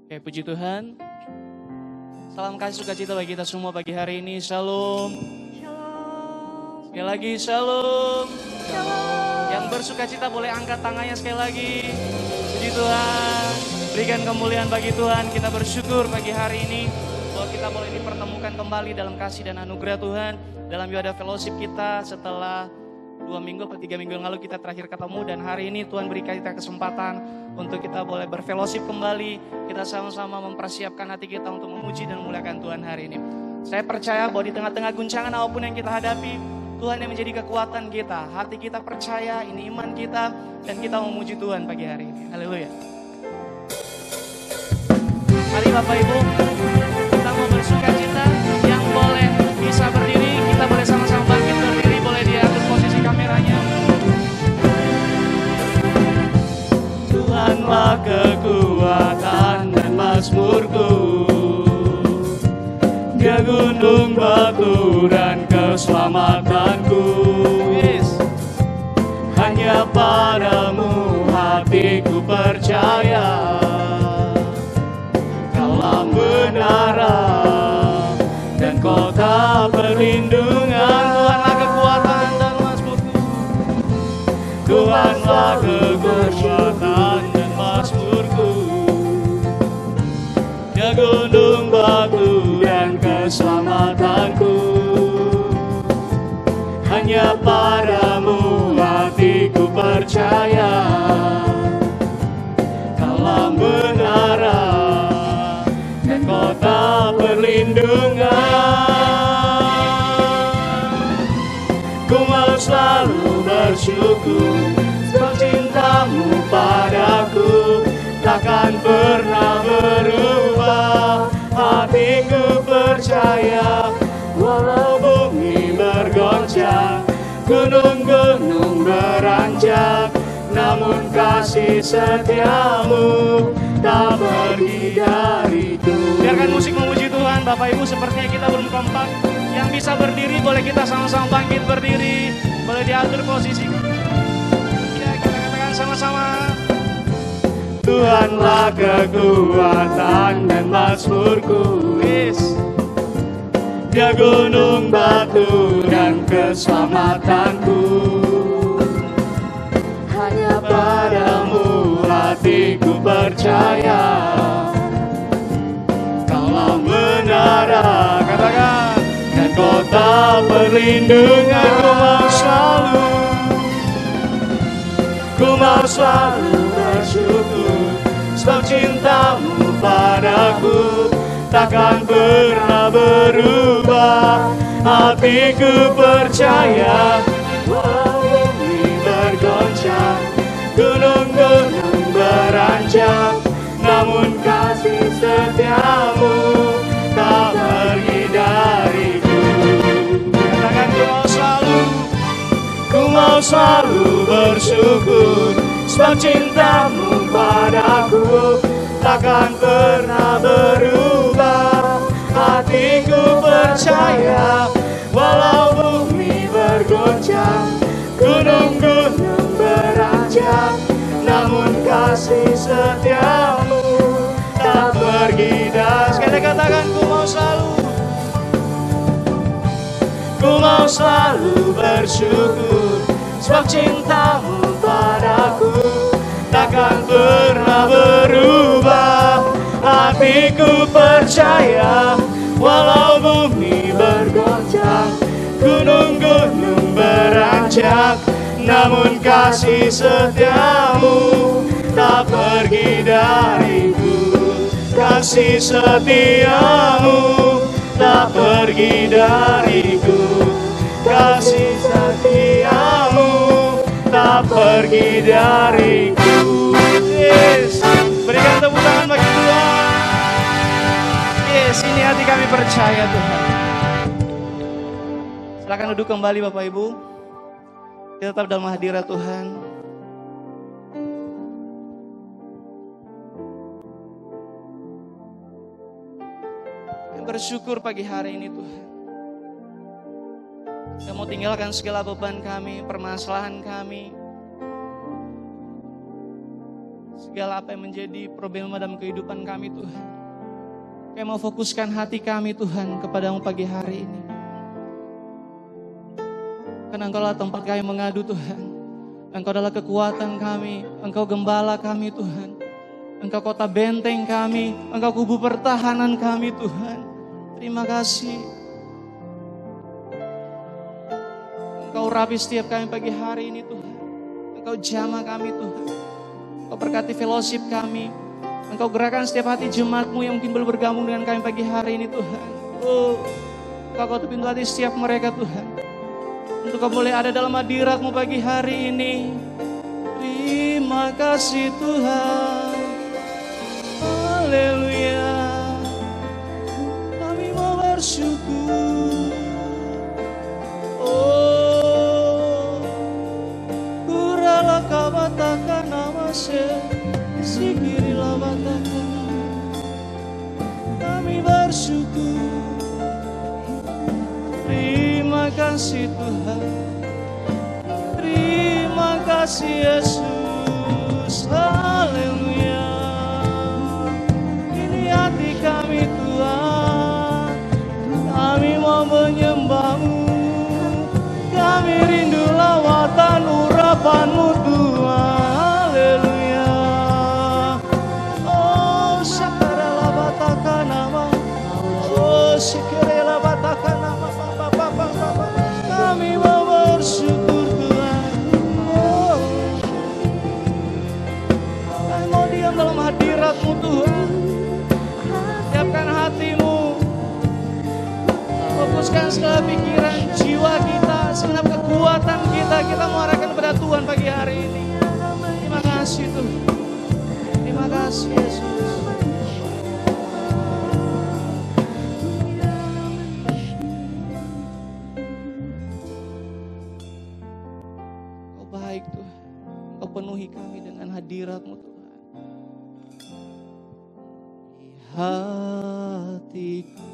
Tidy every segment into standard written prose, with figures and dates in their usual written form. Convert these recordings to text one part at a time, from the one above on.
Oke, puji Tuhan. Salam kasih sukacita bagi kita semua pagi hari ini. Shalom. Shalom. Sekali lagi, shalom. Shalom. Yang bersukacita boleh angkat tangannya sekali lagi. Puji Tuhan. Berikan kemuliaan bagi Tuhan. Kita bersyukur pagi hari ini bahwa kita boleh dipertemukan kembali dalam kasih dan anugerah Tuhan. Dalam ibadah fellowship kita setelah 2 minggu atau 3 minggu yang lalu kita terakhir ketemu. Dan hari ini Tuhan berikan kita kesempatan untuk kita boleh berfellowship kembali. Kita sama-sama mempersiapkan hati kita untuk memuji dan memuliakan Tuhan hari ini. Saya percaya bahwa di tengah-tengah guncangan apapun yang kita hadapi, Tuhan yang menjadi kekuatan kita. Hati kita percaya, ini iman kita, dan kita memuji Tuhan pagi hari ini. Haleluya. Mari Bapak Ibu, kita mau bersukacita. Yang boleh bisa berdiri, kita boleh sama-sama bangkit berdiri. Boleh diatur posisi kameranya. Tuhanlah kekuatan dan mazmurku, Dia gunung batu dan keselamatanku. Hanya padamu hatiku percaya, Kaulah menara dan kota perlindungan. Tuhanlah kekuatan dan mazmurku, Tuhanlah kekuatan dan mazmurku, Dia gunung batu dan keselamatanku. Hanya padamu hatiku percaya, Kaulah menara dan kota perlindungan. Ku mau selalu bersyukur, sebab cintamu padaku takkan pernah berubah. Hatiku percaya, walau bumi bergoncang, gunung-gunung beranjak, namun kasih setiamu tak pergi dariku. Biarkan musik memuji Tuhan. Bapak Ibu, sepertinya kita belum kompak. Yang bisa berdiri boleh kita sama-sama bangkit berdiri. Boleh diatur posisi. Ya, kita katakan sama-sama. Tuhanlah kekuatan dan mazmurku. Dia gunung batu dan keselamatanku. Hanya padamu hatiku percaya, Kaulah menara, katakan, dan kota perlindungan. Ku mau selalu bersyukur, sebab cintamu padaku takkan pernah berubah. Hatiku percaya, walau bumi bergoncang, gunung-gunung beranjak, namun kasih setiamu tak pergi dariku. Katakan, ku mau selalu bersyukur, sebab cintamu padaku takkan pernah berubah. Hatiku percaya, walau bumi bergoncang, gunung-gunung beranjak, namun kasih setiamu tak pergi dari. Sekali katakan, ku mau selalu bersyukur, sebab cintamu padaku takkan pernah berubah. Hatiku percaya, walau bumi bergoncang, gunung-gunung beranjak, namun kasih setiamu tak pergi dariku. Kasih setiamu tak pergi dariku. Kasih setiamu tak pergi dariku. Yes. Berikan tepuk tangan bagi Tuhan. Yes, ini hati kami percaya Tuhan. Silakan duduk kembali Bapak Ibu. Kita tetap dalam hadirat Tuhan. Kami bersyukur pagi hari ini Tuhan. Kita mau tinggalkan segala beban kami, permasalahan kami, segala apa yang menjadi problema dalam kehidupan kami Tuhan. Kami mau fokuskan hati kami Tuhan kepadamu pagi hari ini. Karena Engkau adalah tempat kami mengadu Tuhan. Engkau adalah kekuatan kami, Engkau gembala kami Tuhan. Engkau kota benteng kami, Engkau kubu pertahanan kami Tuhan. Terima kasih. Engkau urapi setiap kami pagi hari ini Tuhan. Engkau jamah kami Tuhan. Engkau berkati fellowship kami. Engkau gerakkan setiap hati jemaat-Mu yang mungkin belum bergabung dengan kami pagi hari ini Tuhan. Oh, Engkau ketuk pintu hati setiap mereka Tuhan. Untuk kau boleh ada dalam hadirat-Mu pagi hari ini. Terima kasih Tuhan. Haleluya. Kami mau bersyukur. Oh, kurala kabatakan nama sikirilah batakan. Kami bersyukur. Terima kasih Tuhan. Terima kasih Yesus. Haleluya. Ini hati kami Tuhan. Kami mau menyembah-Mu. Kami rindu lawatan urapan-Mu Tuhan. Haleluya. Oh, syakaralah batakan nama. Oh, syakaralah batakan nama. Kami mau bersyukur Tuhan. Oh, kami mau diam dalam hadirat-Mu Tuhan. Siapkan hatimu. Fokuskan segala pikiran, jiwa kita, segenap kekuatan kita. Kita mau arahkan kepada Tuhan pagi hari ini. Terima kasih Tuhan. Terima kasih Yesus. Kau baik Tuhan. Kau penuhi kami dengan hadirat-Mu Tuhan. Di hatiku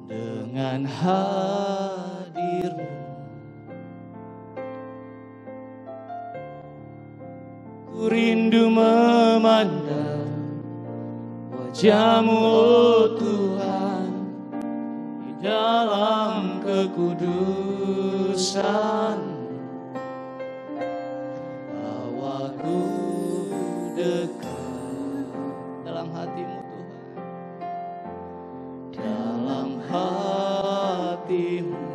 dengan hadir-Mu ku rindu memandang wajah-Mu oh Tuhan, di dalam kekudusan bawaku dekat dalam hati-Mu Tuhan, dalam hati-Mu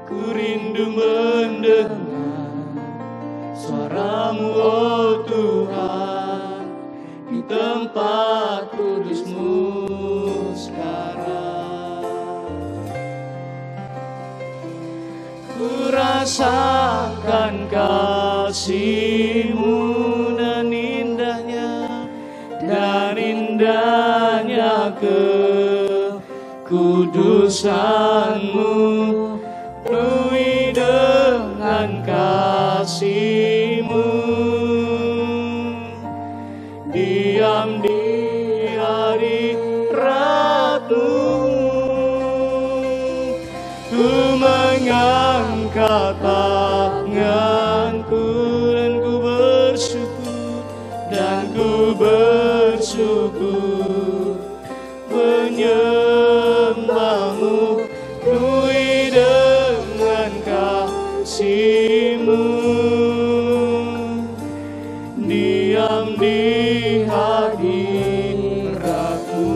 ku rindu mendengar suara-Mu oh Tuhan, di tempat kudus-Mu sekarang. Ku rasakan kasih-Mu dan indahnya kekudusan-Mu, penuhi dengan kasih-Mu. Diam di hadirat-Mu, ku mengangkat tanganku dan ku bersyukur, dan ku bersyukur menyembah-Mu, penuhi dengan kasih-Mu. Diam di hadirat-Mu.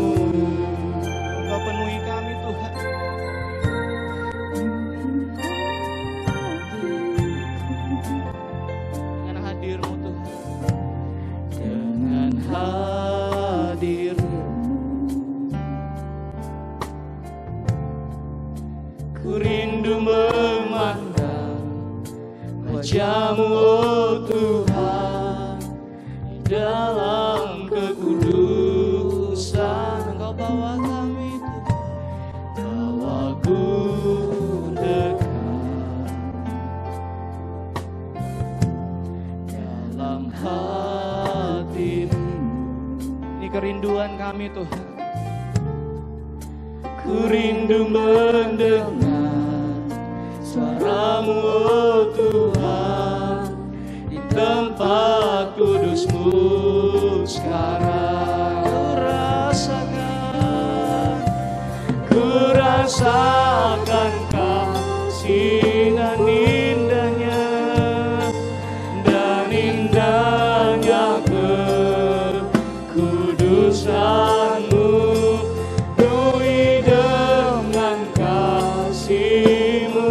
Engkau penuhi kami Tuhan. Dengan hadir-Mu Tuhan. Dengan hadir-Mu ku rindu memandang wajah-Mu oh Tuhan, di dalam kekudusan. Engkau bawa kami Tuhan, bawaku dekat dalam hati-Mu. Ini kerinduan kami Tuhan. Ku rindu mendengar suaramu oh Tuhan di tempat kudus-Mu sekarang. Ku rasakan kasih dan indahnya kekudusan-Mu, penuhi dengan kasih-Mu.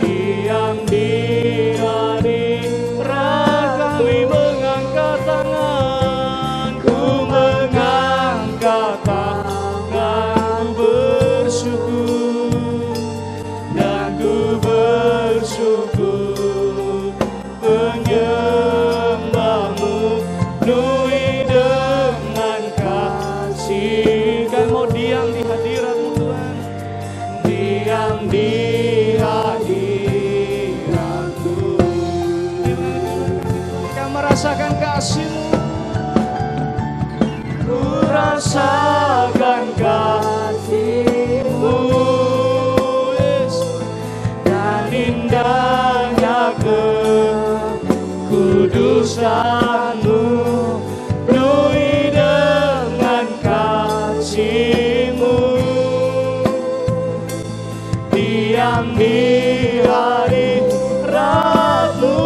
Diam di hadirat kami mengangkat tangan, ku mengangkat tangan, ku bersyukur dan ku bersyukur menyembah-Mu, penuhi dengan kasih. Kami mau diam di hadirat-Mu Tuhan, diam di hadirat-Mu. Kami merasakan kasih-Mu, ku rasakan kasih-Mu, dan indahnya kekudusan-Mu, penuhi dengan kasih-Mu. Diam di hadirat-Mu,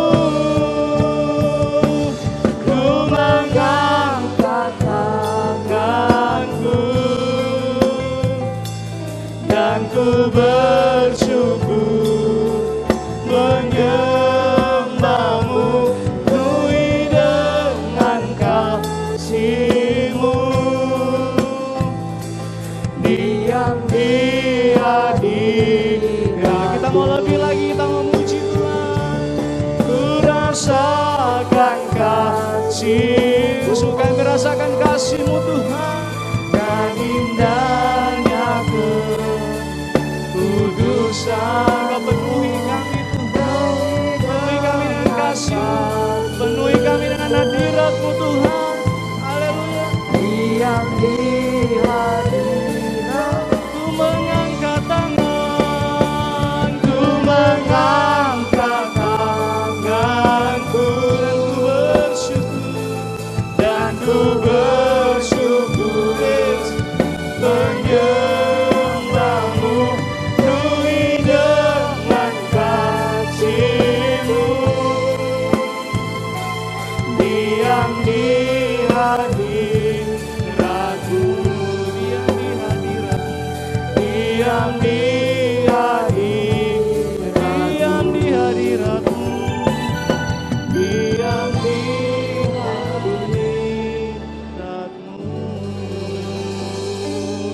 ku mengangkat tanganku dan ku bersyukur menyembah-Mu, penuhi dengan kasih-Mu. Diam di hadirat. Kita mau lebih lagi, kita mau muji Tuhan. Ku rasakan kasih-Mu, suka merasakan kasih-Mu Tuhan, dan indahnya kekudusan. Kau penuhi kami Tuhan, penuhi kami dengan kasih-Mu, penuhi kami dengan hadirat-Mu Tuhan. Haleluya. Diam di hadirat, ku mengangkat tangan, ku mengangkat tanganku, dan ku bersyukur menyembah-Mu, penuhi dengan kasih-Mu. Diam di hadirat-Mu, diam di hadirat-Mu, diam di hadirat-Mu, diam di hadirat-Mu, diam di hadirat-Mu.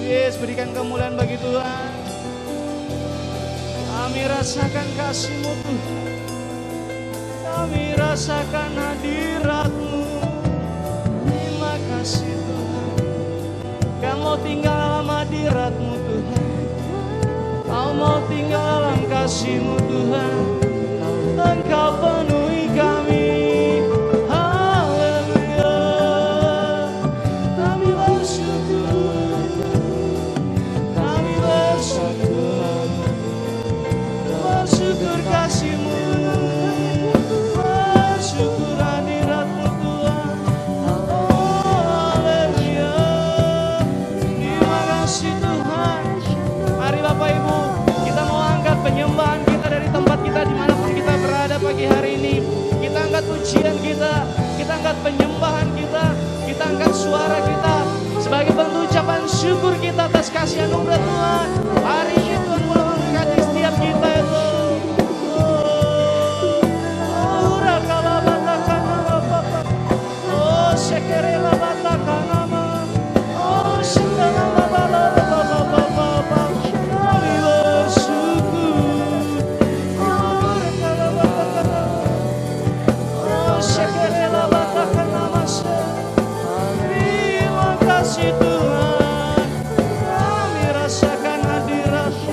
Yes, berikan kemuliaan bagi Tuhan. Kami rasakan kasih-Mu Tuhan, kami rasakan hadirat-Mu. Terima kasih Tuhan, Kau mau tinggal dalam hadirat-Mu Tuhan, Kau mau tinggal dalam kasih-Mu Tuhan. Engkau penuhi kami. Haleluya. Kami bersyukur, kami bersyukur, bersyukur kasih-Mu, bersyukur hadirat-Mu Tuhan. Haleluya. Terima kasih Tuhan. Mari Bapak Ibu, kita mau angkat penyembahan kita dari tempat kita dimanapun kita berada pagi hari ini. Kita angkat pujian kita angkat penyembahan kita angkat suara kita sebagai bentuk ucapan syukur kita atas kasih anugerah Tuhan. Hari ini Tuhan mulai memberkati setiap kita itu. Oh, sekerela batakana, oh, sekerela batakana. Kami bersyukur. Oh, sekerela batakana masa. Terima kasih Tuhan, kami rasakan hadirat-Mu.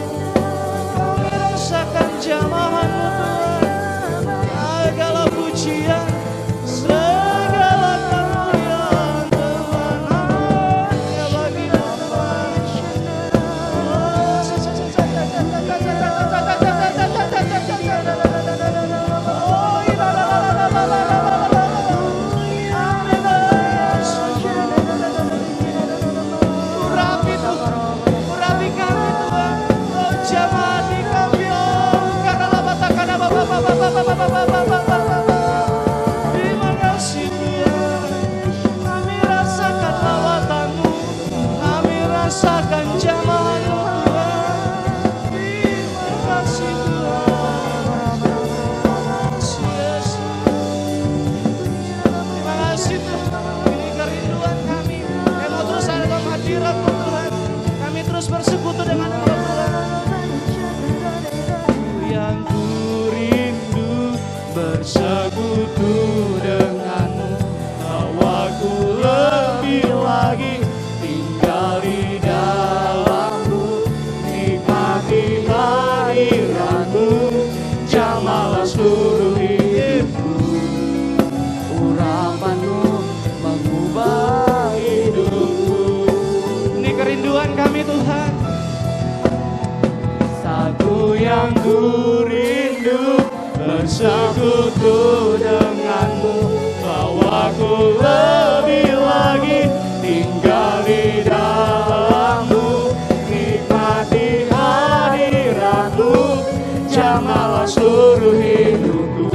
aku lebih lagi tinggal di dalam-Mu, nikmati hadirat-Mu, jamahlah seluruh hidupku.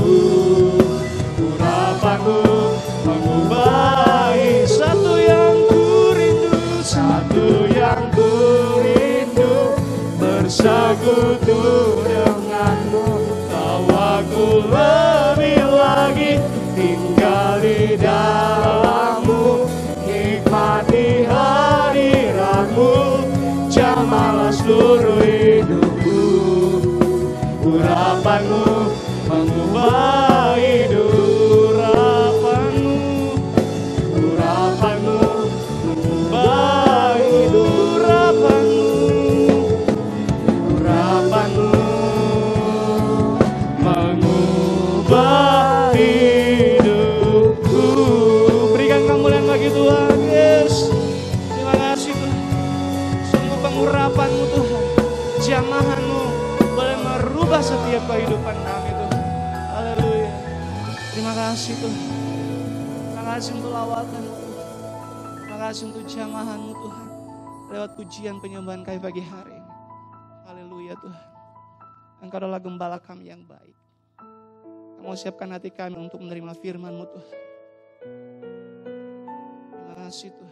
Urapan-Mu mengubahi satu yang ku rindu, bersekutu denganmu. Kau aku lebih lagi tinggal di dalam-Mu, nikmati hadirat-Mu, jamahlah seluruh hidupku. Urapan-Mu mengubah hidup, urapan-Mu mengubah hidup, urapan-Mu mengubah hidupku. Berikan kemuliaan bagi Tuhan. Yes, terima kasih Tuhan. Sungguh pengurapan-Mu Tuhan, jamahan-Mu boleh merubah setiap kehidupan kami Tuhan. Haleluya. Terima kasih Tuhan. Terima kasih untuk lawatan-Mu Tuhan. Terima kasih untuk jamahan-Mu Tuhan. Lewat pujian penyembahan kami pagi hari ini. Haleluya Tuhan. Engkau adalah gembala kami yang baik. Kau siapkan hati kami untuk menerima firman-Mu Tuhan. Terima kasih Tuhan.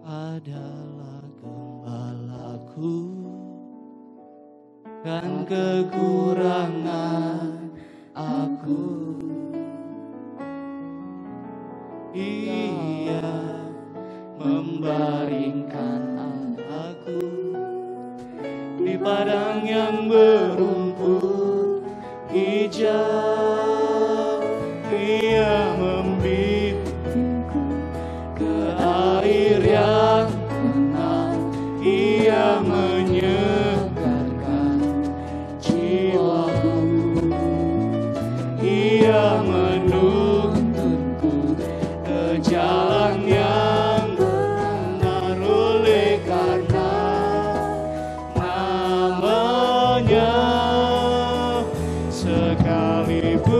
Adalah gembalaku, dan kekurangan aku. Ia membaringkan aku di padang yang berumput hijau. Ia membimbingku ke air yang tenang. Ia menyegarkan jiwaku. Ia menuntunku ke jalan yang benar oleh karena namanya. Sekalipun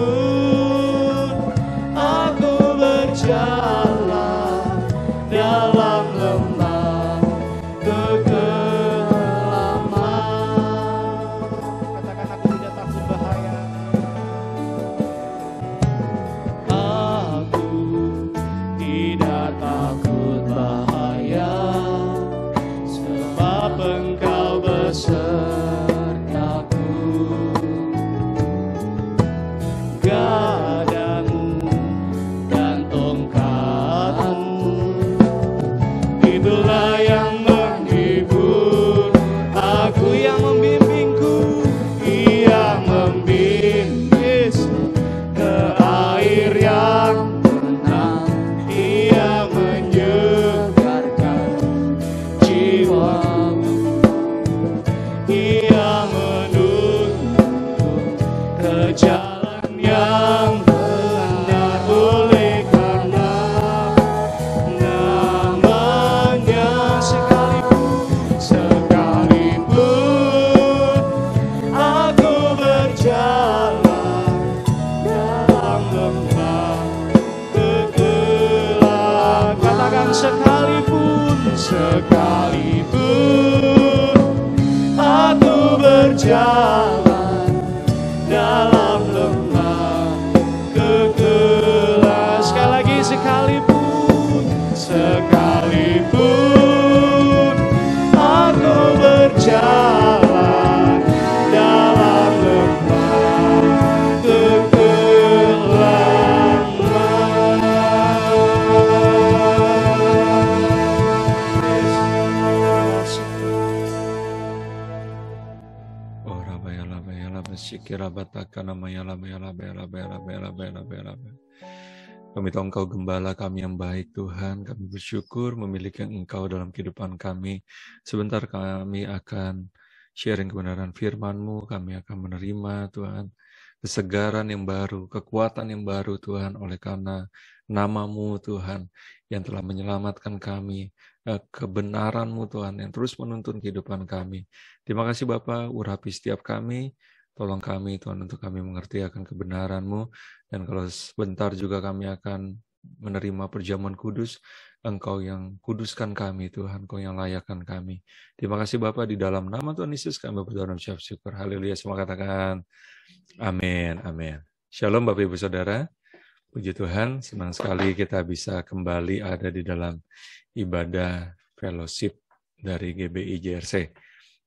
aku berjalan dalam lembah kekelaman, katakan aku tidak takut bahaya. Aku tidak takut bahaya, sebab Engkau besertaku. Gadamu dan tongkatmu, itulah yang menghibur aku. Yang membimbingku, Ia membimbing ke air yang tenang. Ia menyegarkan jiwaku. Ia menuntunku ke jalan yang benar oleh karena namanya. Sekalipun aku berjalan dalam lembah kegelapan, katakan sekalipun aku berjalan dalam lembah kegelapan. Sekali lagi, sekalipun aku berjalan dalam lembah kegelapan. Oh rabayala bayala basikira bataka namayala bayala bayala bayala bayala bayala bayala. Kami tahu Engkau gembala kami yang baik Tuhan. Kami bersyukur memiliki Engkau dalam kehidupan kami. Sebentar kami akan sharing kebenaran firman-Mu. Kami akan menerima Tuhan kesegaran yang baru, kekuatan yang baru Tuhan, oleh karena nama-Mu Tuhan yang telah menyelamatkan kami, kebenaran-Mu Tuhan yang terus menuntun kehidupan kami. Terima kasih Bapa, urapi setiap kami, tolong kami Tuhan untuk kami mengerti akan kebenaran-Mu, dan kalau sebentar juga kami akan menerima perjamuan kudus, Engkau yang kuduskan kami Tuhan, Engkau yang layakkan kami. Terima kasih Bapa, di dalam nama Tuhan Yesus kami berdoa dan ucap syukur. Haleluya, semua katakan amin, amin. Shalom Bapak Ibu Saudara, puji Tuhan, senang sekali kita bisa kembali ada di dalam ibadah fellowship dari GBI JRC.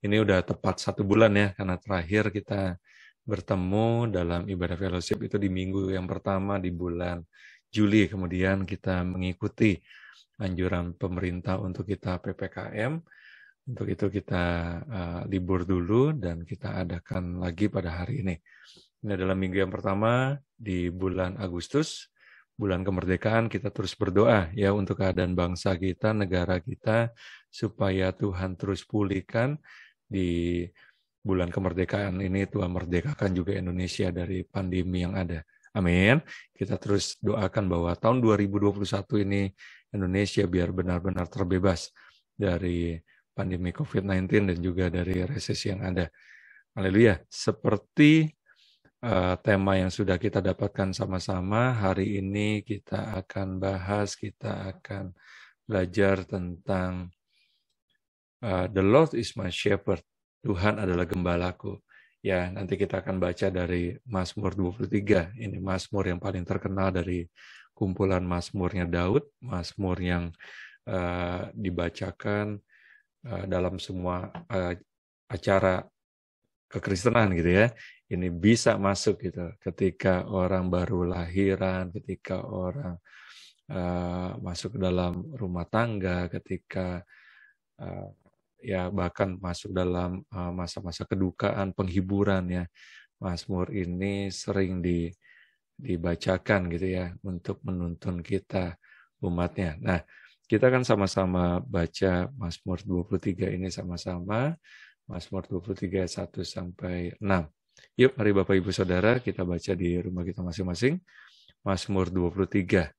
Ini udah tepat 1 bulan ya, karena terakhir kita bertemu dalam ibadah fellowship itu di minggu yang pertama di bulan Juli. Kemudian kita mengikuti anjuran pemerintah untuk kita PPKM. Untuk itu kita libur dulu dan kita adakan lagi pada hari ini. Ini adalah minggu yang pertama di bulan Agustus, bulan kemerdekaan. Kita terus berdoa ya untuk keadaan bangsa kita, negara kita, supaya Tuhan terus pulihkan di bulan kemerdekaan ini. Tuhan merdekakan juga Indonesia dari pandemi yang ada. Amin. Kita terus doakan bahwa tahun 2021 ini Indonesia biar benar-benar terbebas dari pandemi COVID-19 dan juga dari resesi yang ada. Haleluya. Seperti tema yang sudah kita dapatkan sama-sama, hari ini kita akan bahas, kita akan belajar tentang The Lord is my shepherd. Tuhan adalah gembalaku. Ya, nanti kita akan baca dari Mazmur 23. Ini Mazmur yang paling terkenal dari kumpulan Mazmurnya Daud, Mazmur yang dibacakan dalam semua acara kekristenan gitu ya. Ini bisa masuk gitu ketika orang baru lahiran, ketika orang masuk ke dalam rumah tangga, ketika ya bahkan masuk dalam masa-masa kedukaan, penghiburan ya. Mazmur ini sering dibacakan gitu ya untuk menuntun kita umatnya. Nah, kita akan sama-sama baca Mazmur 23 ini sama-sama. Mazmur 23 1 sampai 6. Yuk, mari Bapak Ibu Saudara kita baca di rumah kita masing-masing. Mazmur 23.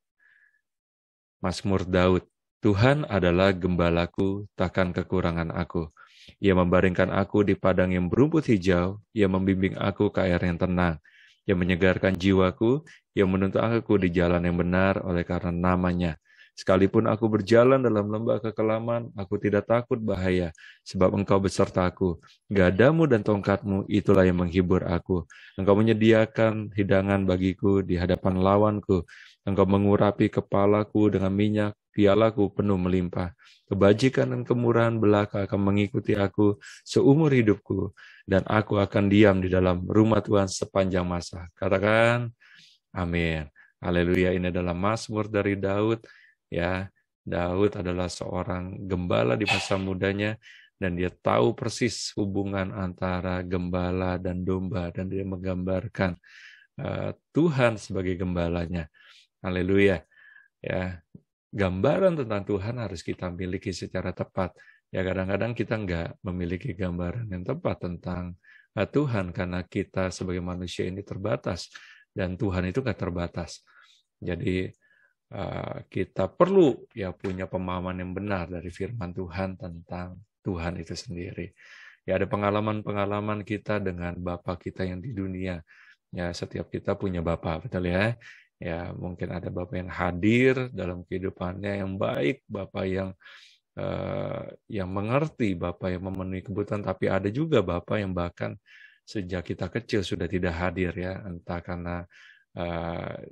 Mazmur Daud. Tuhan adalah gembalaku, takkan kekurangan aku. Ia membaringkan aku di padang yang berumput hijau, Ia membimbing aku ke air yang tenang. Ia menyegarkan jiwaku, Ia menuntun aku di jalan yang benar oleh karena namanya. Sekalipun aku berjalan dalam lembah kekelaman, aku tidak takut bahaya, sebab Engkau besertaku. Gadamu dan tongkatmu, itulah yang menghibur aku. Engkau menyediakan hidangan bagiku di hadapan lawanku. Engkau mengurapi kepalaku dengan minyak, pialaku penuh melimpah. Kebajikan dan kemurahan belaka akan mengikuti aku seumur hidupku, dan aku akan diam di dalam rumah Tuhan sepanjang masa. Katakan, amin. Haleluya, ini adalah Mazmur dari Daud. Ya, Daud adalah seorang gembala di masa mudanya, dan dia tahu persis hubungan antara gembala dan domba, dan dia menggambarkan Tuhan sebagai gembalanya. Haleluya. Ya, gambaran tentang Tuhan harus kita miliki secara tepat. Ya, kadang-kadang kita nggak memiliki gambaran yang tepat tentang Tuhan karena kita sebagai manusia ini terbatas dan Tuhan itu nggak terbatas. Jadi kita perlu ya punya pemahaman yang benar dari firman Tuhan tentang Tuhan itu sendiri. Ya, ada pengalaman-pengalaman kita dengan Bapa kita yang di dunia. Ya, setiap kita punya Bapa, betul ya. Ya, mungkin ada Bapa yang hadir dalam kehidupannya yang baik, Bapa yang mengerti, Bapa yang memenuhi kebutuhan, tapi ada juga Bapa yang bahkan sejak kita kecil sudah tidak hadir ya, entah karena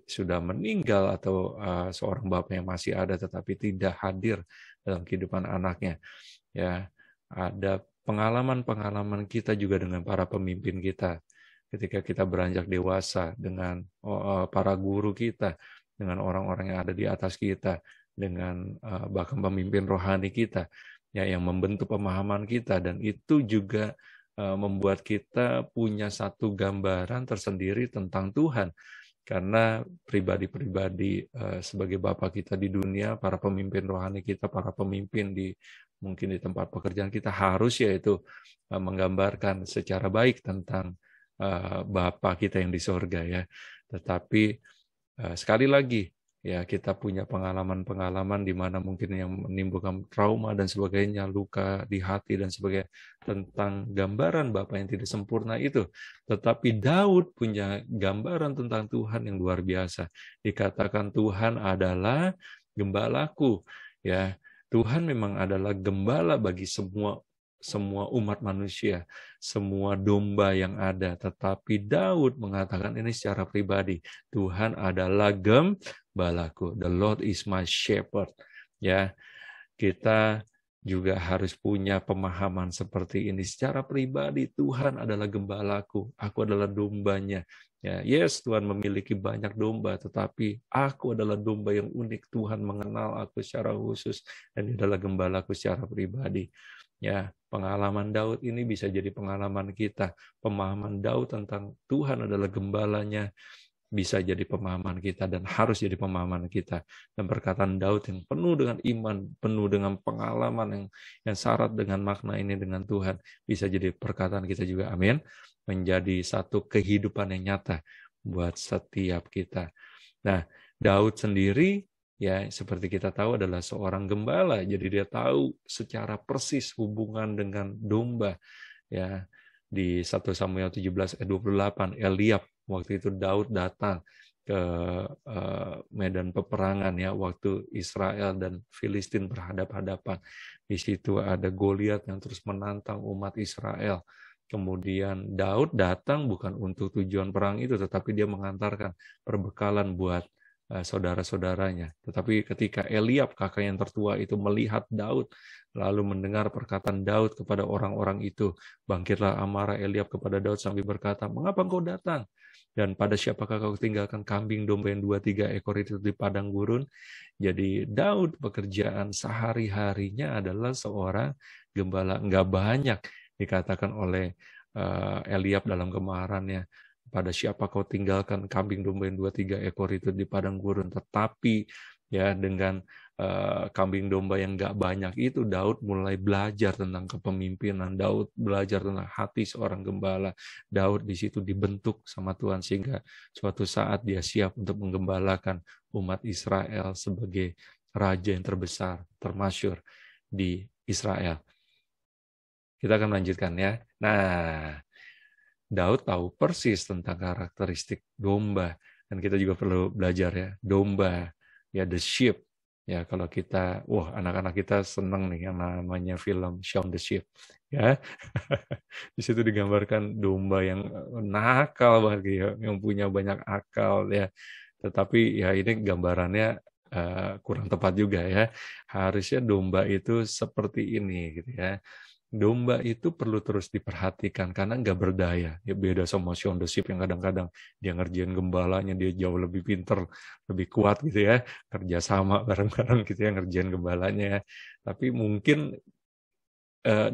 sudah meninggal atau seorang Bapa yang masih ada tetapi tidak hadir dalam kehidupan anaknya. Ya, ada pengalaman-pengalaman kita juga dengan para pemimpin kita. Ketika kita beranjak dewasa dengan para guru kita, dengan orang-orang yang ada di atas kita, dengan bahkan pemimpin rohani kita, ya yang membentuk pemahaman kita, dan itu juga membuat kita punya satu gambaran tersendiri tentang Tuhan. Karena pribadi-pribadi sebagai Bapa kita di dunia, para pemimpin rohani kita, para pemimpin mungkin di tempat pekerjaan kita harus yaitu menggambarkan secara baik tentang Bapa kita yang di sorga ya. Tetapi sekali lagi Ya, kita punya pengalaman-pengalaman di mana mungkin yang menimbulkan trauma dan sebagainya, luka di hati dan sebagainya, tentang gambaran Bapa yang tidak sempurna itu. Tetapi Daud punya gambaran tentang Tuhan yang luar biasa. Dikatakan Tuhan adalah gembalaku. Ya, Tuhan memang adalah gembala bagi semua umat manusia, semua domba yang ada. Tetapi Daud mengatakan ini secara pribadi, Tuhan adalah gembalaku. The Lord is my shepherd. Ya, kita juga harus punya pemahaman seperti ini secara pribadi. Tuhan adalah gembalaku, aku adalah dombanya. Ya, yes, Tuhan memiliki banyak domba, tetapi aku adalah domba yang unik. Tuhan mengenal aku secara khusus dan Dia adalah gembalaku secara pribadi. Ya, pengalaman Daud ini bisa jadi pengalaman kita. Pemahaman Daud tentang Tuhan adalah gembalanya bisa jadi pemahaman kita dan harus jadi pemahaman kita. Dan perkataan Daud yang penuh dengan iman, penuh dengan pengalaman yang syarat dengan makna ini dengan Tuhan, bisa jadi perkataan kita juga, amin, menjadi satu kehidupan yang nyata buat setiap kita. Nah, Daud sendiri, ya seperti kita tahu adalah seorang gembala, jadi dia tahu secara persis hubungan dengan domba. Ya, di 1 Samuel 17 ayat 28, Eliab waktu itu Daud datang ke medan peperangan ya waktu Israel dan Filistin berhadap-hadapan. Di situ ada Goliat yang terus menantang umat Israel. Kemudian Daud datang bukan untuk tujuan perang itu, tetapi dia mengantarkan perbekalan buat saudara-saudaranya. Tetapi ketika Eliab, kakak yang tertua itu melihat Daud, lalu mendengar perkataan Daud kepada orang-orang itu, bangkitlah amarah Eliab kepada Daud sambil berkata, mengapa engkau datang? Dan pada siapakah kau tinggalkan kambing domba yang 2-3 ekor itu di padang gurun? Jadi Daud pekerjaan sehari-harinya adalah seorang gembala. Enggak banyak dikatakan oleh Eliab dalam kemarahannya, pada siapa kau tinggalkan kambing domba yang 2-3 ekor itu di padang gurun. Tetapi ya dengan kambing domba yang enggak banyak itu, Daud mulai belajar tentang kepemimpinan. Daud belajar tentang hati seorang gembala. Daud di situ dibentuk sama Tuhan sehingga suatu saat dia siap untuk menggembalakan umat Israel sebagai raja yang terbesar, termasyhur di Israel. Kita akan lanjutkan ya. Nah, Daud tahu persis tentang karakteristik domba, dan kita juga perlu belajar ya, domba, ya the sheep. Ya kalau kita, anak-anak kita senang nih yang namanya film Shaun the Sheep, ya. Di situ digambarkan domba yang nakal banget, ya, yang punya banyak akal, ya. Tetapi ya ini gambarannya kurang tepat juga ya. Harusnya domba itu seperti ini, gitu ya. Domba itu perlu terus diperhatikan karena nggak berdaya. Ya beda sama Shaun the Sheep yang kadang-kadang dia ngerjain gembalanya, dia jauh lebih pinter, lebih kuat gitu ya. Kerja sama bareng-bareng gitu ya, ngerjain gembalanya ya. Tapi mungkin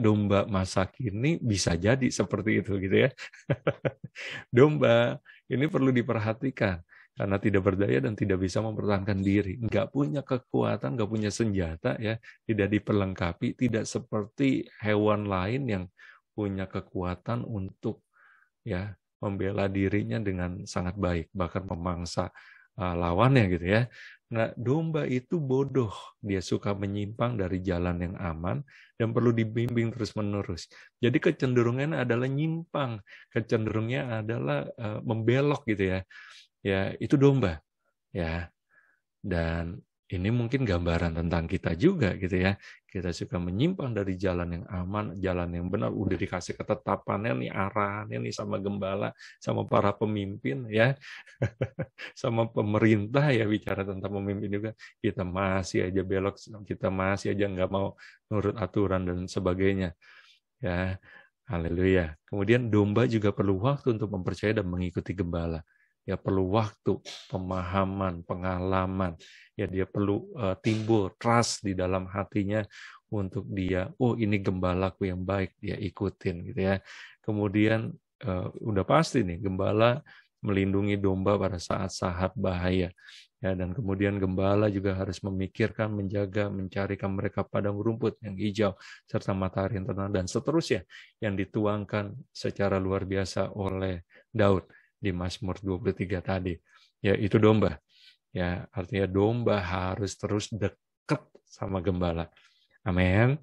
domba masa kini bisa jadi seperti itu gitu ya. Domba ini perlu diperhatikan karena tidak berdaya dan tidak bisa mempertahankan diri, nggak punya kekuatan, nggak punya senjata, ya, tidak diperlengkapi, tidak seperti hewan lain yang punya kekuatan untuk ya membela dirinya dengan sangat baik, bahkan memangsa lawannya gitu ya. Nah, domba itu bodoh, dia suka menyimpang dari jalan yang aman dan perlu dibimbing terus-menerus. Jadi kecenderungannya adalah nyimpang, kecenderungannya adalah membelok gitu ya. Ya, itu domba. Ya. Dan ini mungkin gambaran tentang kita juga gitu ya. Kita suka menyimpang dari jalan yang aman, jalan yang benar, udah dikasih ketetapannya nih, arahannya nih sama gembala, sama para pemimpin ya. Sama pemerintah ya, bicara tentang pemimpin juga, kita masih aja belok, kita masih aja nggak mau nurut aturan dan sebagainya. Ya. Haleluya. Kemudian domba juga perlu waktu untuk mempercayai dan mengikuti gembala. Ya perlu waktu, pemahaman, pengalaman. Ya dia perlu timbul trust di dalam hatinya untuk dia, ini gembalaku yang baik, dia ikutin gitu ya. Kemudian udah pasti nih gembala melindungi domba pada saat-saat bahaya. Ya, dan kemudian gembala juga harus memikirkan, menjaga, mencarikan mereka padang rumput yang hijau serta matahari yang tenang dan seterusnya yang dituangkan secara luar biasa oleh Daud di Mazmur 23 tadi. Ya, itu domba. Ya, artinya domba harus terus dekat sama gembala. Amin.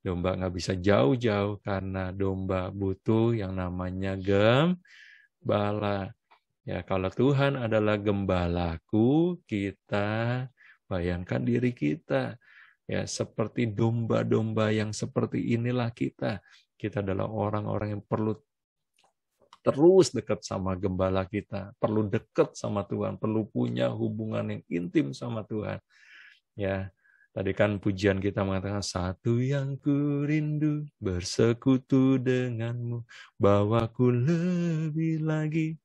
Domba nggak bisa jauh-jauh karena domba butuh yang namanya gembala. Ya, kalau Tuhan adalah gembalaku, kita bayangkan diri kita. Ya, seperti domba-domba yang seperti inilah kita. Kita adalah orang-orang yang perlu terus dekat sama gembala kita, perlu dekat sama Tuhan, perlu punya hubungan yang intim sama Tuhan. Ya, tadi kan pujian kita mengatakan, satu yang ku rindu bersekutu denganmu, bawaku lebih lagi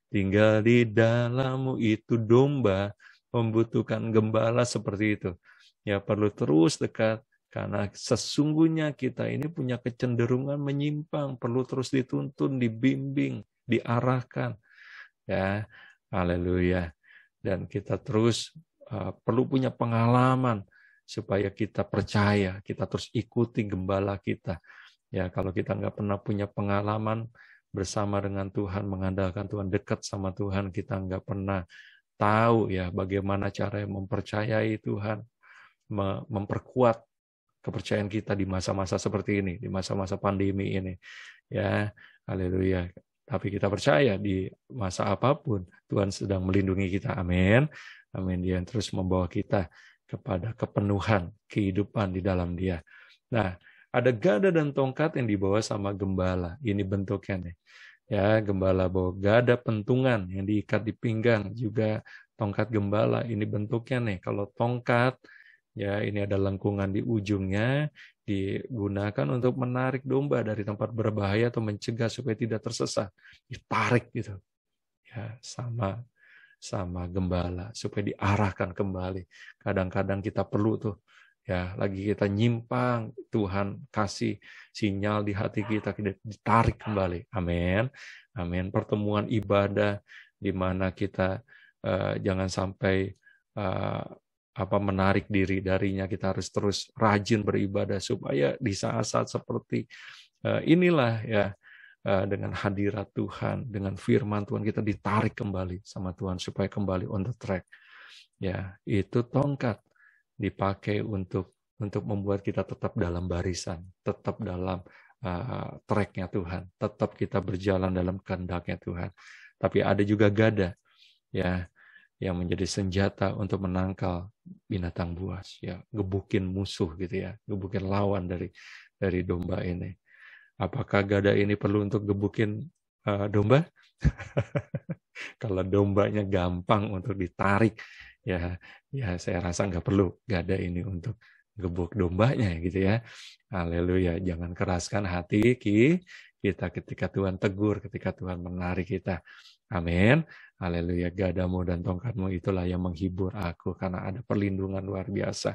tinggal di dalammu. Itu domba membutuhkan gembala seperti itu. Ya, perlu terus dekat. Karena sesungguhnya kita ini punya kecenderungan menyimpang, perlu terus dituntun, dibimbing, diarahkan. Ya, haleluya. Dan kita terus perlu punya pengalaman supaya kita percaya, kita terus ikuti gembala kita. Ya, kalau kita nggak pernah punya pengalaman bersama dengan Tuhan, mengandalkan Tuhan, dekat sama Tuhan, kita nggak pernah tahu ya bagaimana cara mempercayai Tuhan, memperkuat kepercayaan kita di masa-masa seperti ini, di masa-masa pandemi ini. Ya, haleluya. Tapi kita percaya di masa apapun Tuhan sedang melindungi kita. Amin. Amin. Dia terus membawa kita kepada kepenuhan kehidupan di dalam Dia. Nah, ada gada dan tongkat yang dibawa sama gembala. Ini bentuknya nih. Ya, gembala bawa gada pentungan yang diikat di pinggang, juga tongkat gembala. Ini bentuknya nih. Kalau tongkat, ya, ini ada lengkungan di ujungnya, digunakan untuk menarik domba dari tempat berbahaya atau mencegah supaya tidak tersesat. Ditarik gitu. Ya, sama gembala supaya diarahkan kembali. Kadang-kadang kita perlu tuh, ya, lagi kita nyimpang, Tuhan kasih sinyal di hati kita ditarik kembali. Amin. Amin. Pertemuan ibadah di mana kita jangan sampai menarik diri darinya, kita harus terus rajin beribadah supaya di saat-saat seperti inilah ya, dengan hadirat Tuhan, dengan firman Tuhan, kita ditarik kembali sama Tuhan supaya kembali on the track. Ya, itu tongkat dipakai untuk membuat kita tetap dalam barisan, tetap dalam tracknya Tuhan, tetap kita berjalan dalam kehendaknya Tuhan. Tapi ada juga gada, ya, yang menjadi senjata untuk menangkal binatang buas, ya, gebukin musuh gitu ya, gebukin lawan dari domba ini. Apakah gada ini perlu untuk gebukin domba? Kalau dombanya gampang untuk ditarik, ya saya rasa nggak perlu gada ini untuk gebuk dombanya gitu ya. Haleluya, jangan keraskan hati kita ketika Tuhan tegur, ketika Tuhan menarik kita. Amin. Haleluya, gadamu dan tongkatmu itulah yang menghibur aku, karena ada perlindungan luar biasa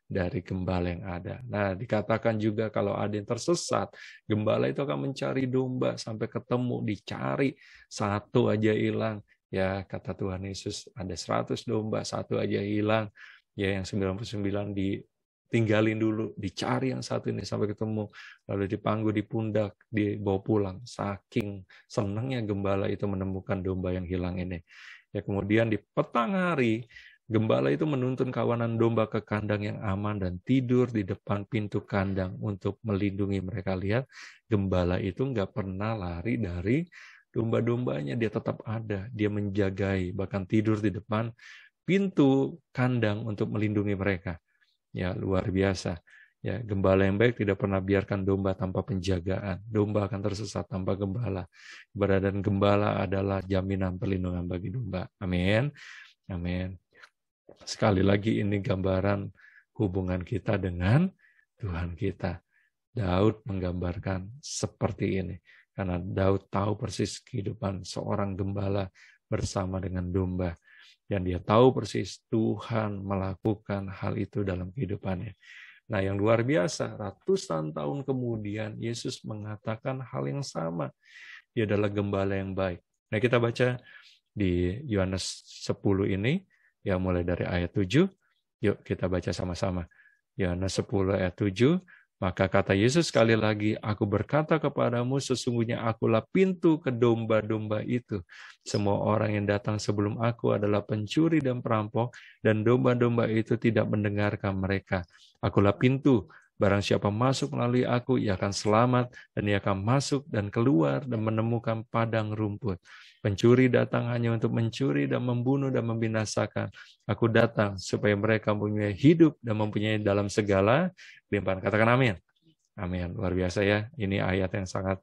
dari gembala yang ada. Nah, dikatakan juga kalau ada yang tersesat, gembala itu akan mencari domba sampai ketemu, dicari, satu aja hilang. Ya, kata Tuhan Yesus, ada 100 domba, satu aja hilang. Ya, yang 99 ditinggalin dulu, dicari yang satu ini sampai ketemu, lalu dipanggu di pundak, dibawa pulang. Saking senangnya gembala itu menemukan domba yang hilang ini. Ya, kemudian di petang hari, gembala itu menuntun kawanan domba ke kandang yang aman dan tidur di depan pintu kandang untuk melindungi mereka. Lihat, gembala itu nggak pernah lari dari domba-dombanya, dia tetap ada, dia menjagai, bahkan tidur di depan pintu kandang untuk melindungi mereka. Ya, luar biasa. Ya, gembala yang baik tidak pernah biarkan domba tanpa penjagaan. Domba akan tersesat tanpa gembala. Keberadaan gembala adalah jaminan perlindungan bagi domba. Amin. Amin. Sekali lagi ini gambaran hubungan kita dengan Tuhan kita. Daud menggambarkan seperti ini. Karena Daud tahu persis kehidupan seorang gembala bersama dengan domba. Dan dia tahu persis Tuhan melakukan hal itu dalam kehidupannya. Nah, yang luar biasa, ratusan tahun kemudian Yesus mengatakan hal yang sama. Dia adalah gembala yang baik. Nah, kita baca di Yohanes 10 ini, ya, mulai dari ayat 7. Yuk kita baca sama-sama. Yohanes 10 ayat 7. Maka kata Yesus sekali lagi, aku berkata kepadamu, sesungguhnya akulah pintu ke domba-domba itu. Semua orang yang datang sebelum aku adalah pencuri dan perampok, dan domba-domba itu tidak mendengarkan mereka. Akulah pintu, barang siapa masuk melalui aku, ia akan selamat, dan ia akan masuk dan keluar dan menemukan padang rumput. Pencuri datang hanya untuk mencuri dan membunuh dan membinasakan. Aku datang supaya mereka mempunyai hidup dan mempunyai dalam segala limpahan. Katakan amin. Amin. Luar biasa ya. Ini ayat yang sangat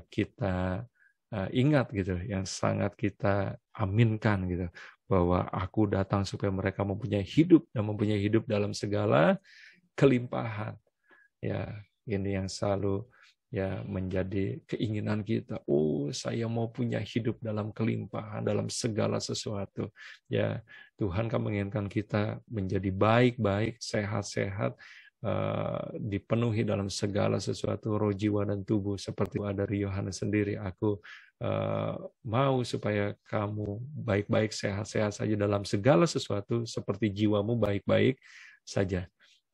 kita ingat gitu, yang sangat kita aminkan gitu, bahwa aku datang supaya mereka mempunyai hidup dan mempunyai hidup dalam segala kelimpahan. Ya, ini yang selalu ya menjadi keinginan kita. Oh, saya mau punya hidup dalam kelimpahan, dalam segala sesuatu. Ya, Tuhan kan menginginkan kita menjadi baik-baik, sehat-sehat, dipenuhi dalam segala sesuatu, roh, jiwa, dan tubuh. Seperti dari Yohanes sendiri, aku mau supaya kamu baik-baik, sehat-sehat saja dalam segala sesuatu, seperti jiwamu baik-baik saja.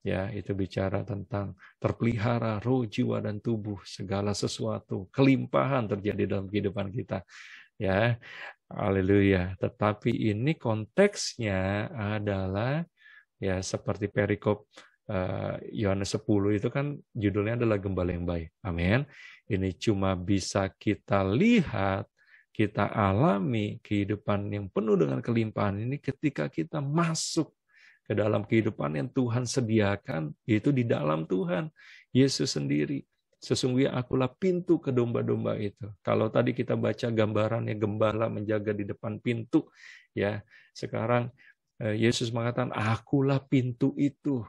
Ya, itu bicara tentang terpelihara roh, jiwa, dan tubuh, segala sesuatu, kelimpahan terjadi dalam kehidupan kita. Ya, haleluya. Tetapi ini konteksnya adalah ya seperti perikop Yohanes 10 itu kan judulnya adalah gembala yang baik. Amin. Ini cuma bisa kita lihat, kita alami kehidupan yang penuh dengan kelimpahan ini ketika kita masuk ke dalam kehidupan yang Tuhan sediakan, yaitu di dalam Tuhan, Yesus sendiri. Sesungguhnya akulah pintu ke domba-domba itu. Kalau tadi kita baca gambarannya gembala menjaga di depan pintu, ya sekarang Yesus mengatakan, akulah pintu itu.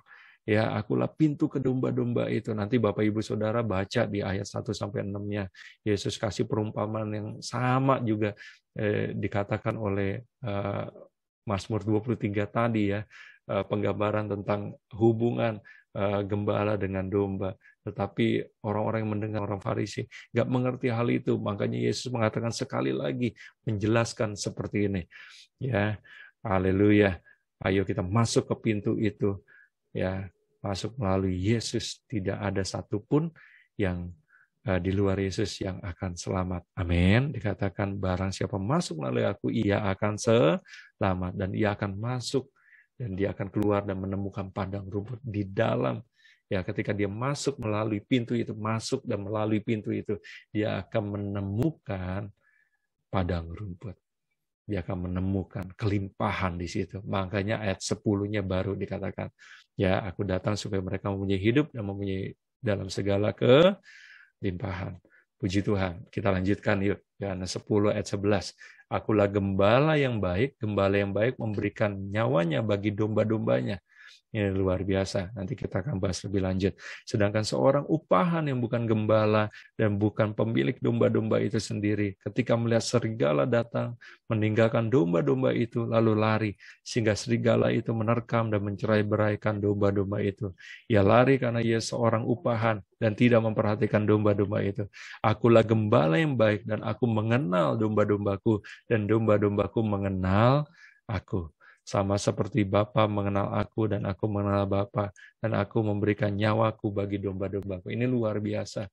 Ya, akulah pintu ke domba-domba itu. Nanti Bapak Ibu Saudara baca di ayat 1-6-nya. Yesus kasih perumpamaan yang sama juga dikatakan oleh Mazmur 23 tadi ya. Penggambaran tentang hubungan gembala dengan domba. Tetapi orang-orang yang mendengar, orang Farisi, nggak mengerti hal itu. Makanya Yesus mengatakan sekali lagi, menjelaskan seperti ini. Ya, haleluya. Ayo kita masuk ke pintu itu. Ya, masuk melalui Yesus, tidak ada satupun yang di luar Yesus yang akan selamat. Amin. Dikatakan barang siapa masuk melalui aku, ia akan selamat, dan ia akan masuk dan dia akan keluar dan menemukan padang rumput di dalam. Ya, ketika dia masuk melalui pintu itu, masuk dan melalui pintu itu, dia akan menemukan padang rumput. Dia akan menemukan kelimpahan di situ. Makanya ayat 10-nya baru dikatakan, ya, aku datang supaya mereka mempunyai hidup dan mempunyai dalam segala kelimpahan. Puji Tuhan. Kita lanjutkan yuk. Yohanes 10 ayat 11. Akulah gembala yang baik memberikan nyawanya bagi domba-dombanya. Ini luar biasa. Nanti kita akan bahas lebih lanjut. Sedangkan seorang upahan yang bukan gembala dan bukan pemilik domba-domba itu sendiri, ketika melihat serigala datang, meninggalkan domba-domba itu, lalu lari, sehingga serigala itu menerkam dan mencerai-beraikan domba-domba itu. Ia lari karena ia seorang upahan dan tidak memperhatikan domba-domba itu. Akulah gembala yang baik dan aku mengenal domba-dombaku dan domba-dombaku mengenal aku. Sama seperti Bapa mengenal aku dan aku mengenal Bapa, dan aku memberikan nyawaku bagi domba-dombaku. Ini luar biasa.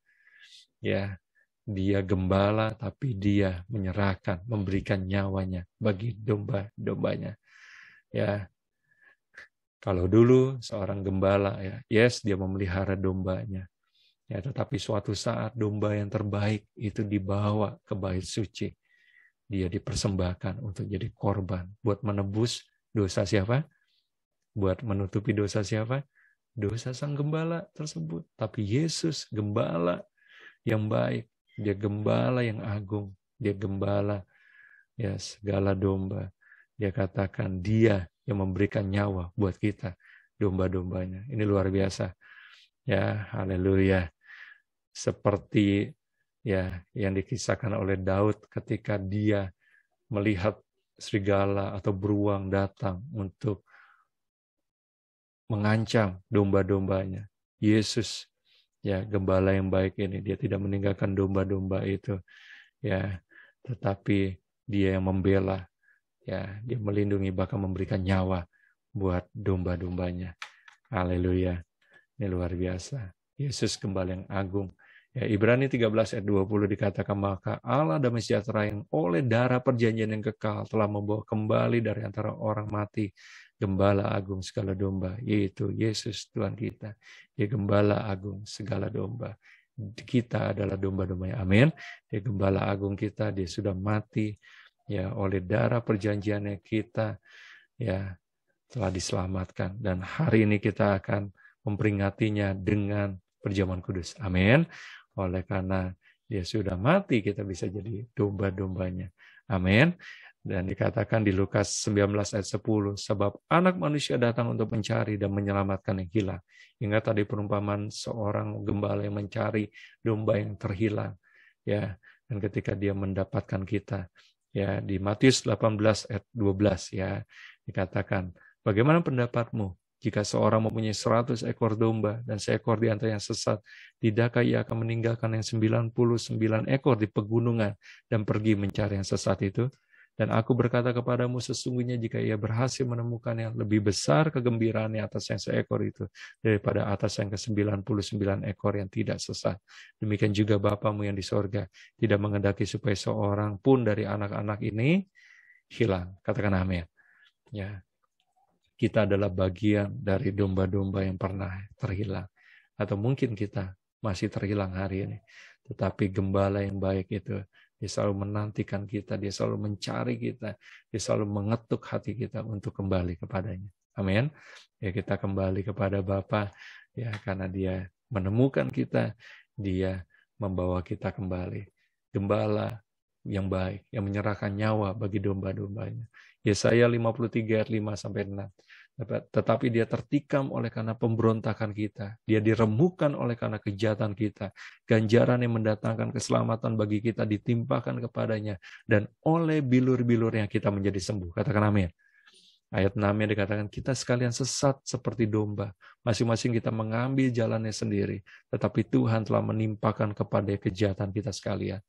Ya, dia gembala tapi dia menyerahkan, memberikan nyawanya bagi domba-dombanya. Ya. Kalau dulu seorang gembala ya, yes, dia memelihara dombanya. Ya, tetapi suatu saat domba yang terbaik itu dibawa ke bait suci. Dia dipersembahkan untuk jadi korban buat menebus dosa siapa? Buat menutupi dosa siapa? Dosa sang gembala tersebut. Tapi Yesus gembala yang baik. Dia gembala yang agung. Dia gembala ya segala domba. Dia katakan dia yang memberikan nyawa buat kita. Domba-dombanya. Ini luar biasa. Ya, haleluya. Seperti ya yang dikisahkan oleh Daud ketika dia melihat serigala atau beruang datang untuk mengancam domba-dombanya. Yesus ya gembala yang baik ini, dia tidak meninggalkan domba-domba itu ya, tetapi dia yang membela ya, dia melindungi bahkan memberikan nyawa buat domba-dombanya. Haleluya. Ini luar biasa. Yesus gembala yang agung. Ya, Ibrani 13 ayat 20 dikatakan, maka Allah damai sejahtera yang oleh darah perjanjian yang kekal telah membawa kembali dari antara orang mati gembala agung segala domba, yaitu Yesus Tuhan kita. Dia gembala agung segala domba. Kita adalah domba-dombanya. Amin. Dia gembala agung kita, dia sudah mati ya oleh darah perjanjiannya kita ya telah diselamatkan, dan hari ini kita akan memperingatinya dengan perjamuan kudus. Amin. Oleh karena dia sudah mati, kita bisa jadi domba-dombanya. Amin. Dan dikatakan di Lukas 19 ayat 10, sebab anak manusia datang untuk mencari dan menyelamatkan yang hilang. Ingat tadi perumpamaan seorang gembala yang mencari domba yang terhilang. Ya, dan ketika dia mendapatkan kita, ya di Matius 18 ayat 12 ya, dikatakan, bagaimana pendapatmu jika seorang mempunyai 100 ekor domba dan seekor di antara yang sesat, tidakkah ia akan meninggalkan yang 99 ekor di pegunungan dan pergi mencari yang sesat itu? Dan aku berkata kepadamu, sesungguhnya jika ia berhasil menemukannya, lebih besar kegembiraannya atas yang seekor itu daripada atas yang ke-99 ekor yang tidak sesat. Demikian juga Bapamu yang di sorga tidak mengendaki supaya seorang pun dari anak-anak ini hilang. Katakan amin. Ya, kita adalah bagian dari domba-domba yang pernah terhilang. Atau mungkin kita masih terhilang hari ini. Tetapi gembala yang baik itu, dia selalu menantikan kita, dia selalu mencari kita, dia selalu mengetuk hati kita untuk kembali kepadanya. Amin. Ya, kita kembali kepada Bapa ya, karena dia menemukan kita, dia membawa kita kembali. Gembala yang baik, yang menyerahkan nyawa bagi domba-dombanya. Yesaya 53 ayat 5-6. Tetapi dia tertikam oleh karena pemberontakan kita. Dia diremukkan oleh karena kejahatan kita. Ganjaran yang mendatangkan keselamatan bagi kita ditimpakan kepadanya. Dan oleh bilur-bilurnya kita menjadi sembuh. Katakan amin. Ayat 6-nya dikatakan, kita sekalian sesat seperti domba. Masing-masing kita mengambil jalannya sendiri. Tetapi Tuhan telah menimpakan kepada kejahatan kita sekalian.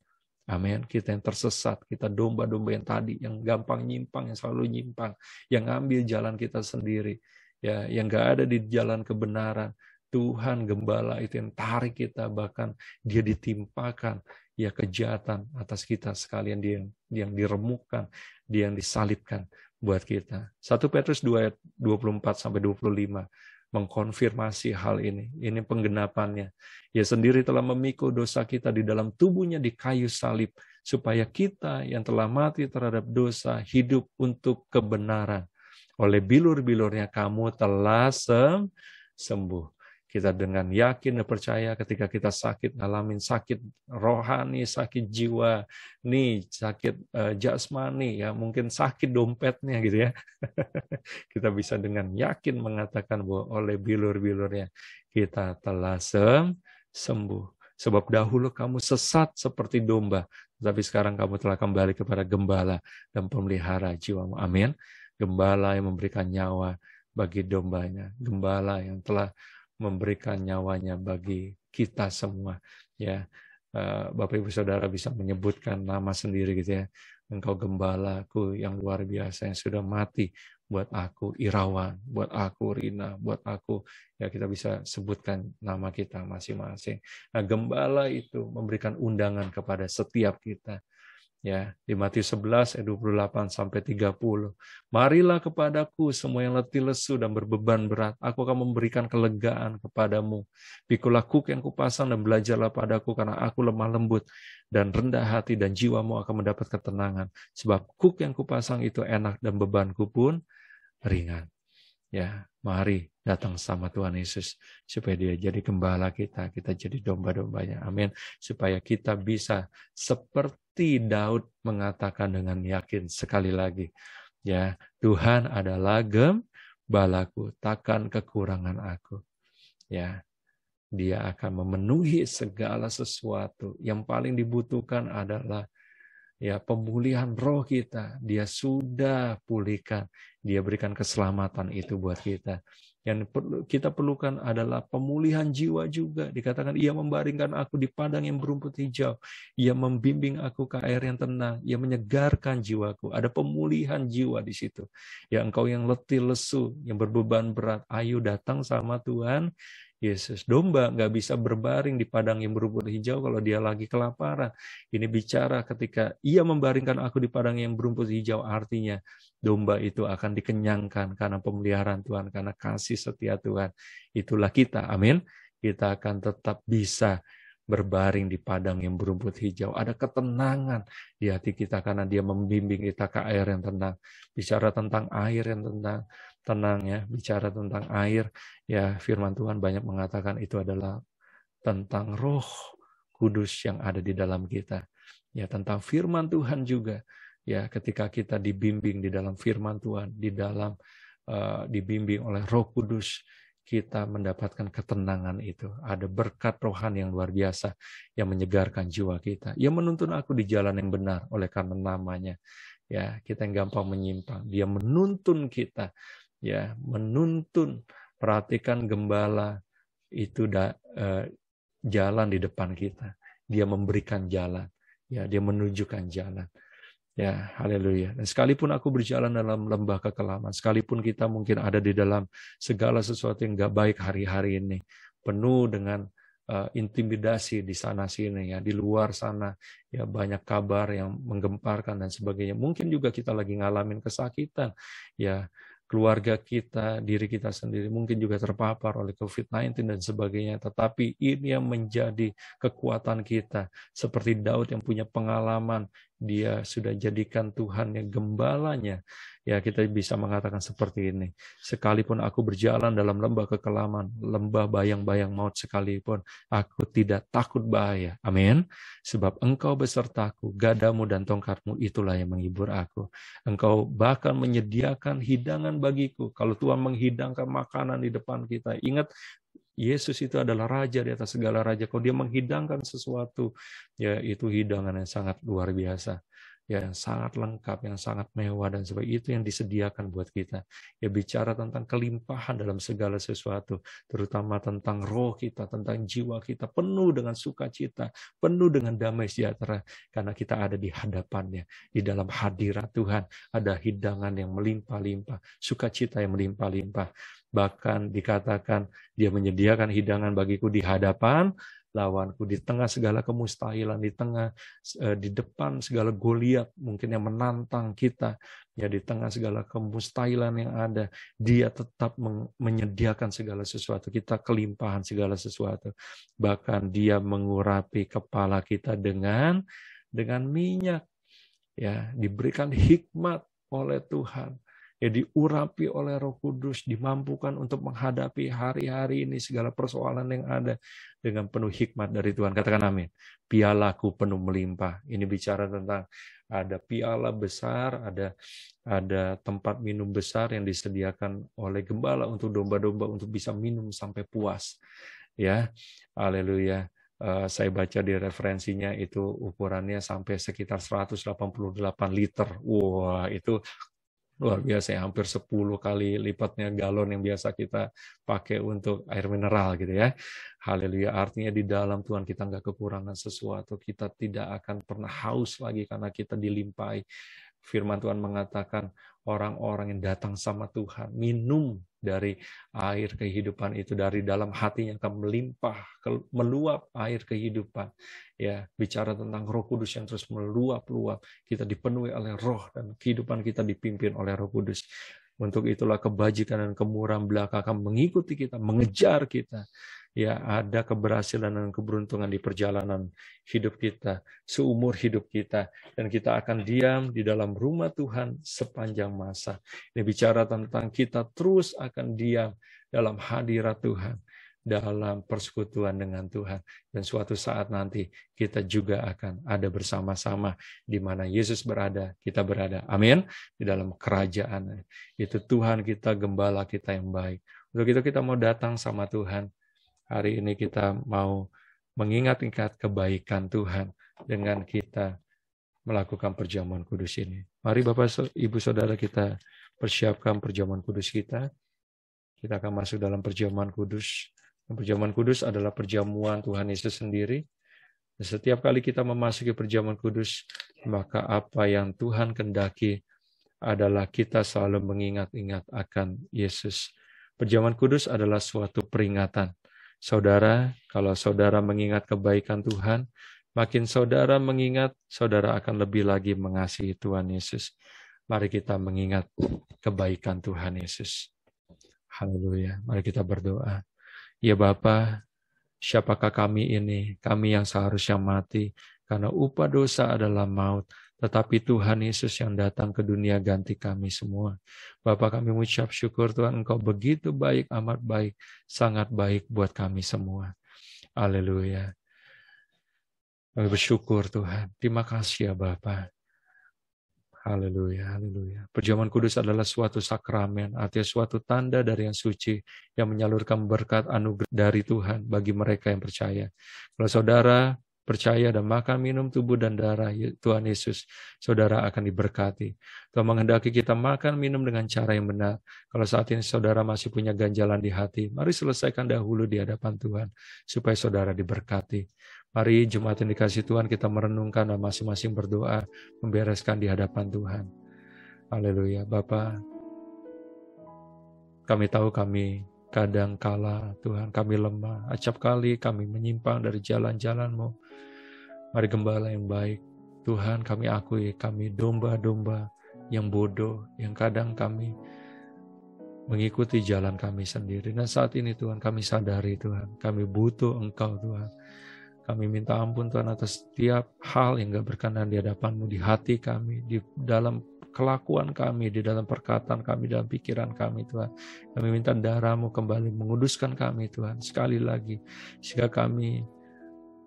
Amin. Kita yang tersesat, kita domba-domba yang tadi, yang gampang nyimpang, yang selalu nyimpang, yang ngambil jalan kita sendiri, ya, yang nggak ada di jalan kebenaran. Tuhan gembala itu yang tarik kita, bahkan dia ditimpakan ya kejahatan atas kita sekalian, dia yang diremukkan, dia yang disalibkan buat kita. 1 Petrus 2 ayat 24-25 mengkonfirmasi hal ini. Ini penggenapannya. Ia sendiri telah memikul dosa kita di dalam tubuhnya di kayu salib, supaya kita yang telah mati terhadap dosa hidup untuk kebenaran. Oleh bilur-bilurnya kamu telah sembuh. Kita dengan yakin dan percaya ketika kita sakit, ngalamin sakit rohani, sakit jiwa, nih sakit jasmani, ya mungkin sakit dompetnya gitu ya. Kita bisa dengan yakin mengatakan bahwa oleh bilur-bilurnya kita telah sembuh. Sebab dahulu kamu sesat seperti domba, tapi sekarang kamu telah kembali kepada gembala dan pemelihara jiwamu. Amin. Gembala yang memberikan nyawa bagi dombanya. Gembala yang telah memberikan nyawanya bagi kita semua. Ya, Bapak Ibu Saudara bisa menyebutkan nama sendiri gitu ya. Engkau gembalaku yang luar biasa yang sudah mati buat aku, Irawan, buat aku, Rina, buat aku. Ya, kita bisa sebutkan nama kita masing-masing. Nah, gembala itu memberikan undangan kepada setiap kita. Ya, di Matius 11 ayat 28-30. Marilah kepadaku semua yang letih lesu dan berbeban berat, aku akan memberikan kelegaan kepadamu. Pikulah kuk yang kupasang dan belajarlah padaku, karena aku lemah lembut dan rendah hati, dan jiwamu akan mendapat ketenangan. Sebab kuk yang kupasang itu enak dan bebanku pun ringan. Ya, mari datang sama Tuhan Yesus supaya dia jadi gembala kita jadi domba-dombanya. Amin. Supaya kita bisa seperti Daud mengatakan dengan yakin sekali lagi, ya, Tuhan adalah gembalaku, takkan kekurangan aku. Ya, dia akan memenuhi segala sesuatu. Yang paling dibutuhkan adalah ya pemulihan roh kita. Dia sudah pulihkan, dia berikan keselamatan itu buat kita. Yang kita perlukan adalah pemulihan jiwa juga. Dikatakan ia membaringkan aku di padang yang berumput hijau, ia membimbing aku ke air yang tenang, ia menyegarkan jiwaku. Ada pemulihan jiwa di situ. Ya, engkau yang letih lesu, yang berbeban berat, ayo datang sama Tuhan Yesus. Domba nggak bisa berbaring di padang yang berumput hijau kalau dia lagi kelaparan. Ini bicara ketika ia membaringkan aku di padang yang berumput hijau, artinya domba itu akan dikenyangkan karena pemeliharaan Tuhan, karena kasih setia Tuhan. Itulah kita, amin. Kita akan tetap bisa berbaring di padang yang berumput hijau. Ada ketenangan di hati kita karena dia membimbing kita ke air yang tenang. Bicara tentang air yang tenang ya, bicara tentang air, ya firman Tuhan banyak mengatakan itu adalah tentang Roh Kudus yang ada di dalam kita. Ya, tentang firman Tuhan juga. Ya, ketika kita dibimbing di dalam firman Tuhan, di dalam dibimbing oleh Roh Kudus, kita mendapatkan ketenangan itu. Ada berkat rohani yang luar biasa yang menyegarkan jiwa kita. Yang menuntun aku di jalan yang benar oleh karena namanya. Ya, kita yang gampang menyimpang. Dia menuntun kita. Ya, menuntun. Perhatikan gembala itu jalan di depan kita. Dia memberikan jalan. Ya, dia menunjukkan jalan. Ya, haleluya. Dan sekalipun aku berjalan dalam lembah kekelaman, sekalipun kita mungkin ada di dalam segala sesuatu yang gak baik hari-hari ini, penuh dengan intimidasi di sana sini ya, di luar sana ya banyak kabar yang menggemparkan dan sebagainya. Mungkin juga kita lagi ngalamin kesakitan ya, keluarga kita, diri kita sendiri mungkin juga terpapar oleh COVID-19 dan sebagainya. Tetapi ini yang menjadi kekuatan kita. Seperti Daud yang punya pengalaman, dia sudah jadikan Tuhan yang gembalanya. Ya, kita bisa mengatakan seperti ini. Sekalipun aku berjalan dalam lembah kekelaman, lembah bayang-bayang maut sekalipun, aku tidak takut bahaya. Amin. Sebab engkau besertaku, gadamu dan tongkatmu itulah yang menghibur aku. Engkau bahkan menyediakan hidangan bagiku. Kalau Tuhan menghidangkan makanan di depan kita, ingat Yesus itu adalah raja di atas segala raja. Kalau dia menghidangkan sesuatu, ya itu hidangan yang sangat luar biasa. Ya, yang sangat lengkap, yang sangat mewah, dan sebagainya. Itu yang disediakan buat kita. Ya, bicara tentang kelimpahan dalam segala sesuatu, terutama tentang roh kita, tentang jiwa kita, penuh dengan sukacita, penuh dengan damai sejahtera, karena kita ada di hadapannya, di dalam hadirat Tuhan, ada hidangan yang melimpah-limpah, sukacita yang melimpah-limpah. Bahkan dikatakan, dia menyediakan hidangan bagiku di hadapan lawanku, di tengah segala kemustahilan, di depan segala Goliat mungkin yang menantang kita, ya di tengah segala kemustahilan yang ada, dia tetap menyediakan segala sesuatu, kita kelimpahan segala sesuatu. Bahkan dia mengurapi kepala kita dengan minyak, ya diberikan hikmat oleh Tuhan. Ya diurapi oleh Roh Kudus, dimampukan untuk menghadapi hari-hari ini segala persoalan yang ada dengan penuh hikmat dari Tuhan. Katakan amin. Pialaku penuh melimpah. Ini bicara tentang ada piala besar, ada tempat minum besar yang disediakan oleh gembala untuk domba-domba untuk bisa minum sampai puas. Ya, haleluya. Saya baca di referensinya itu ukurannya sampai sekitar 188 liter. Wah, itu luar biasa ya, hampir 10 kali lipatnya galon yang biasa kita pakai untuk air mineral gitu ya. Haleluya, artinya di dalam Tuhan kita nggak kekurangan sesuatu, kita tidak akan pernah haus lagi karena kita dilimpahi. Firman Tuhan mengatakan orang-orang yang datang sama Tuhan, minum dari air kehidupan itu, dari dalam hatinya akan melimpah, meluap air kehidupan. Ya, bicara tentang Roh Kudus yang terus meluap-luap, kita dipenuhi oleh Roh dan kehidupan kita dipimpin oleh Roh Kudus. Untuk itulah kebajikan dan kemurahan belaka akan mengikuti kita, mengejar kita. Ya, ada keberhasilan dan keberuntungan di perjalanan hidup kita, seumur hidup kita, dan kita akan diam di dalam rumah Tuhan sepanjang masa. Ini bicara tentang kita terus akan diam dalam hadirat Tuhan, dalam persekutuan dengan Tuhan, dan suatu saat nanti kita juga akan ada bersama-sama di mana Yesus berada, kita berada. Amin. Di dalam kerajaan itu Tuhan kita, gembala kita yang baik. Untuk itu kita mau datang sama Tuhan. Hari ini kita mau mengingat-ingat kebaikan Tuhan dengan kita melakukan perjamuan kudus ini. Mari Bapak, Ibu, Saudara, kita persiapkan perjamuan kudus kita. Kita akan masuk dalam perjamuan kudus. Perjamuan kudus adalah perjamuan Tuhan Yesus sendiri. Setiap kali kita memasuki perjamuan kudus, maka apa yang Tuhan kehendaki adalah kita selalu mengingat-ingat akan Yesus. Perjamuan kudus adalah suatu peringatan. Saudara, kalau saudara mengingat kebaikan Tuhan, makin saudara mengingat, saudara akan lebih lagi mengasihi Tuhan Yesus. Mari kita mengingat kebaikan Tuhan Yesus. Haleluya. Mari kita berdoa. Ya Bapa, siapakah kami ini? Kami yang seharusnya mati, karena upah dosa adalah maut. Tetapi Tuhan Yesus yang datang ke dunia ganti kami semua. Bapa, kami mengucap syukur Tuhan, Engkau begitu baik, amat baik, sangat baik buat kami semua. Haleluya. Kami bersyukur Tuhan. Terima kasih ya Bapa. Haleluya, haleluya. Perjamuan kudus adalah suatu sakramen, artinya suatu tanda dari yang suci yang menyalurkan berkat anugerah dari Tuhan bagi mereka yang percaya. Kalau saudara percaya dan makan minum tubuh dan darah Tuhan Yesus, saudara akan diberkati. Tuhan menghendaki kita makan minum dengan cara yang benar. Kalau saat ini saudara masih punya ganjalan di hati, mari selesaikan dahulu di hadapan Tuhan, supaya saudara diberkati. Mari jemaat yang dikasih Tuhan, kita merenungkan dan masing-masing berdoa, membereskan di hadapan Tuhan. Haleluya. Bapa, kami tahu kami kadang kala Tuhan, kami lemah. Acap kali kami menyimpang dari jalan-jalan-Mu. Mari Gembala yang baik, Tuhan, kami akui kami domba-domba yang bodoh, yang kadang kami mengikuti jalan kami sendiri. Dan saat ini Tuhan, kami sadari Tuhan, kami butuh Engkau Tuhan. Kami minta ampun Tuhan atas setiap hal yang gak berkenan di hadapan-Mu, di hati kami, di dalam kelakuan kami, di dalam perkataan kami, dalam pikiran kami Tuhan. Kami minta darah-Mu kembali menguduskan kami Tuhan, sekali lagi, sehingga kami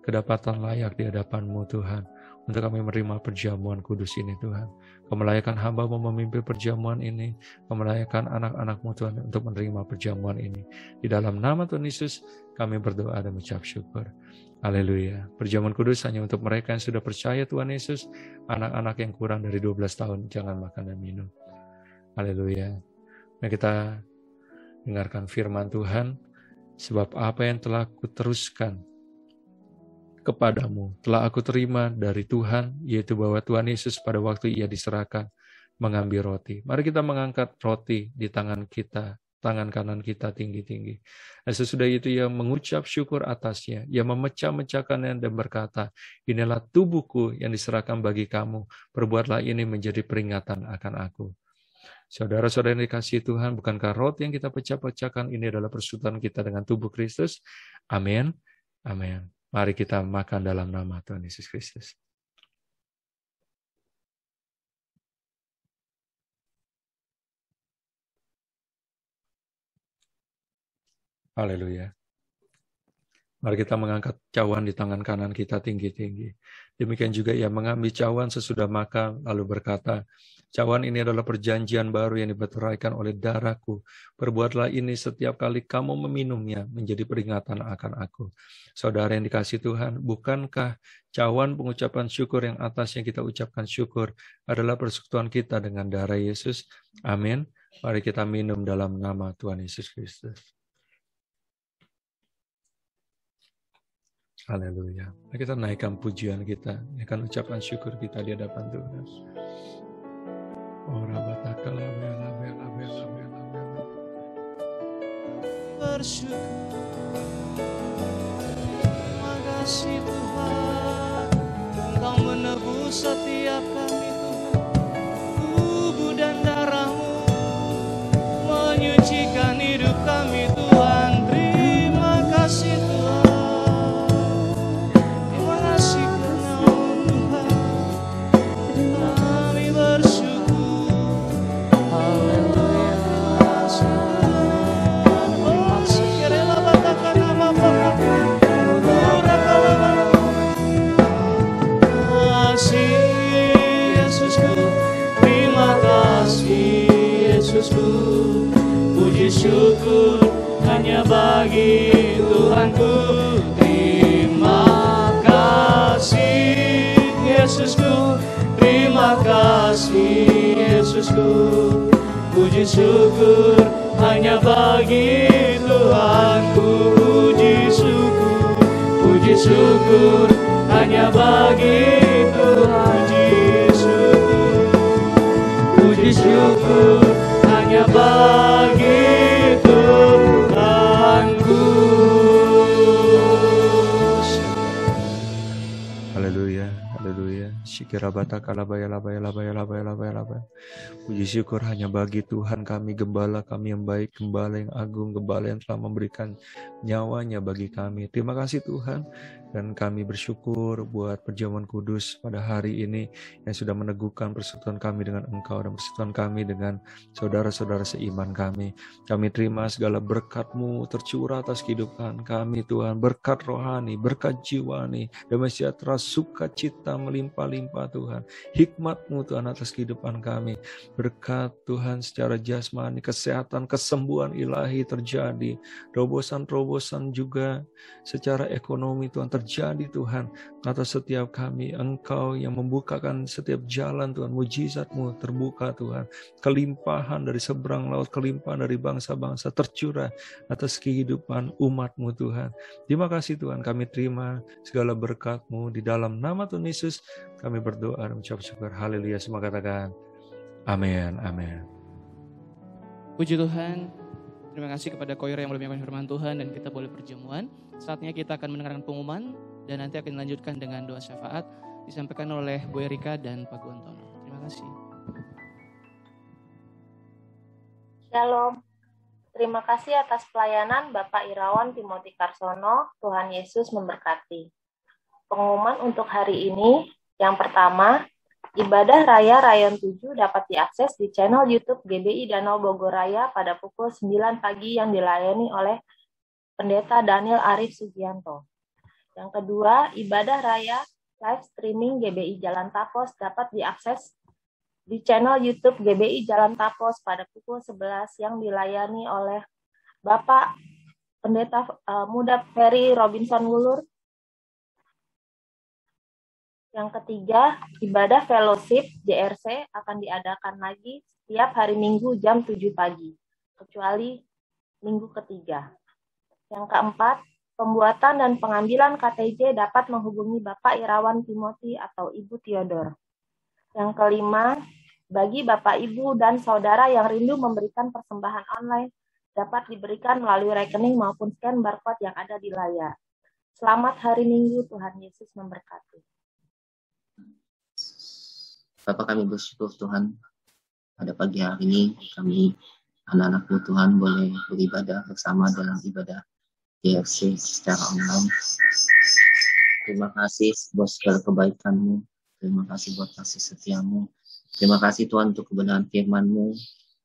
kedapatan layak di hadapan-Mu Tuhan, untuk kami menerima perjamuan kudus ini Tuhan. Kau melayakkan hamba-Mu memimpin perjamuan ini, Kau melayakkan anak-anak-Mu Tuhan untuk menerima perjamuan ini. Di dalam nama Tuhan Yesus, kami berdoa dan mengucap syukur. Haleluya. Perjamuan kudus hanya untuk mereka yang sudah percaya Tuhan Yesus. Anak-anak yang kurang dari 12 tahun jangan makan dan minum. Haleluya. Mari kita dengarkan firman Tuhan. Sebab apa yang telah kuteruskan kepadamu telah aku terima dari Tuhan, yaitu bahwa Tuhan Yesus pada waktu Ia diserahkan mengambil roti. Mari kita mengangkat roti di tangan kita, tangan kanan kita tinggi-tinggi. Dan sesudah itu Ia mengucap syukur atasnya. Ia memecah-mecahkannya dan berkata, inilah tubuhku yang diserahkan bagi kamu. Perbuatlah ini menjadi peringatan akan aku. Saudara-saudara yang dikasihi Tuhan, bukankah roti yang kita pecah-pecahkan ini adalah persekutuan kita dengan tubuh Kristus? Amin. Amin. Mari kita makan dalam nama Tuhan Yesus Kristus. Haleluya. Mari kita mengangkat cawan di tangan kanan kita tinggi-tinggi. Demikian juga Ia mengambil cawan sesudah makan, lalu berkata, cawan ini adalah perjanjian baru yang dimeteraikan oleh darahku. Perbuatlah ini setiap kali kamu meminumnya, menjadi peringatan akan aku. Saudara yang dikasihi Tuhan, bukankah cawan pengucapan syukur yang atas yang kita ucapkan syukur adalah persekutuan kita dengan darah Yesus? Amin. Mari kita minum dalam nama Tuhan Yesus Kristus. Haleluya. Mari kita naikkan pujian kita, naikkan ucapan syukur kita di hadapan Tuhan. Ora batakala bela bela bela bela bela. Bersyukur. Terima kasih Tuhan, Engkau menebus setiap kami Tuhan. Tubuh dan darah-Mu menyucikan hidup kami Tuhan. Terima kasih Tuhan. Puji syukur hanya bagi Tuhanku. Terima kasih Yesusku, terima kasih Yesusku. Puji syukur hanya bagi Tuhanku. Puji syukur hanya bagi Tuhan Yesus. Puji syukur hanya bagi Tuhanku. Kirabata kalabaya labaya labaya labaya labaya labaya. Puji syukur hanya bagi Tuhan kami, gembala kami yang baik, gembala yang agung, gembala yang telah memberikan nyawanya bagi kami. Terima kasih Tuhan, dan kami bersyukur buat perjamuan kudus pada hari ini yang sudah meneguhkan persekutuan kami dengan Engkau dan persekutuan kami dengan saudara-saudara seiman kami. Kami terima segala berkat-Mu tercurah atas kehidupan kami Tuhan, berkat rohani, berkat jiwani, damai sejahtera, sukacita melimpah-limpah Tuhan, hikmat-Mu Tuhan atas kehidupan kami. Berkat Tuhan secara jasmani, kesehatan, kesembuhan ilahi terjadi, terobosan-terobosan juga secara ekonomi Tuhan terjadi Tuhan atas setiap kami. Engkau yang membukakan setiap jalan Tuhan, mujizat-Mu terbuka Tuhan, kelimpahan dari seberang laut, kelimpahan dari bangsa-bangsa tercurah atas kehidupan umat-Mu Tuhan. Terima kasih Tuhan, kami terima segala berkat-Mu di dalam nama Tuhan Yesus. Kami berdoa dan mengucap syukur. Haleluya, semua katakan amin, amin. Puji Tuhan. Terima kasih kepada choir yang boleh menyampaikan firman Tuhan dan kita boleh perjamuan. Saatnya kita akan mendengarkan pengumuman dan nanti akan dilanjutkan dengan doa syafaat disampaikan oleh Bu Erika dan Pak Gontono. Terima kasih. Shalom. Terima kasih atas pelayanan Bapak Irawan Timothy Karsono. Tuhan Yesus memberkati. Pengumuman untuk hari ini, yang pertama, ibadah Raya Rayon 7 dapat diakses di channel YouTube GBI Danau Bogor Raya pada pukul 9 pagi yang dilayani oleh Pendeta Daniel Arif Sugianto. Yang kedua, ibadah Raya live streaming GBI Jalan Tapos dapat diakses di channel YouTube GBI Jalan Tapos pada pukul 11 yang dilayani oleh Bapak Pendeta Muda Ferry Robinson Wulur. Yang ketiga, ibadah fellowship JRC akan diadakan lagi setiap hari Minggu jam 7 pagi, kecuali minggu ketiga. Yang keempat, pembuatan dan pengambilan KTJ dapat menghubungi Bapak Irawan Timothy atau Ibu Theodor. Yang kelima, bagi Bapak, Ibu, dan Saudara yang rindu memberikan persembahan online, dapat diberikan melalui rekening maupun scan barcode yang ada di layar. Selamat hari Minggu, Tuhan Yesus memberkati. Bapak, kami bersyukur Tuhan, pada pagi hari ini kami anak-anak-Mu Tuhan boleh beribadah bersama dalam ibadah JFC secara online. Terima kasih buat segala kebaikan-Mu, terima kasih buat kasih setia-Mu, terima kasih Tuhan untuk kebenaran firman-Mu.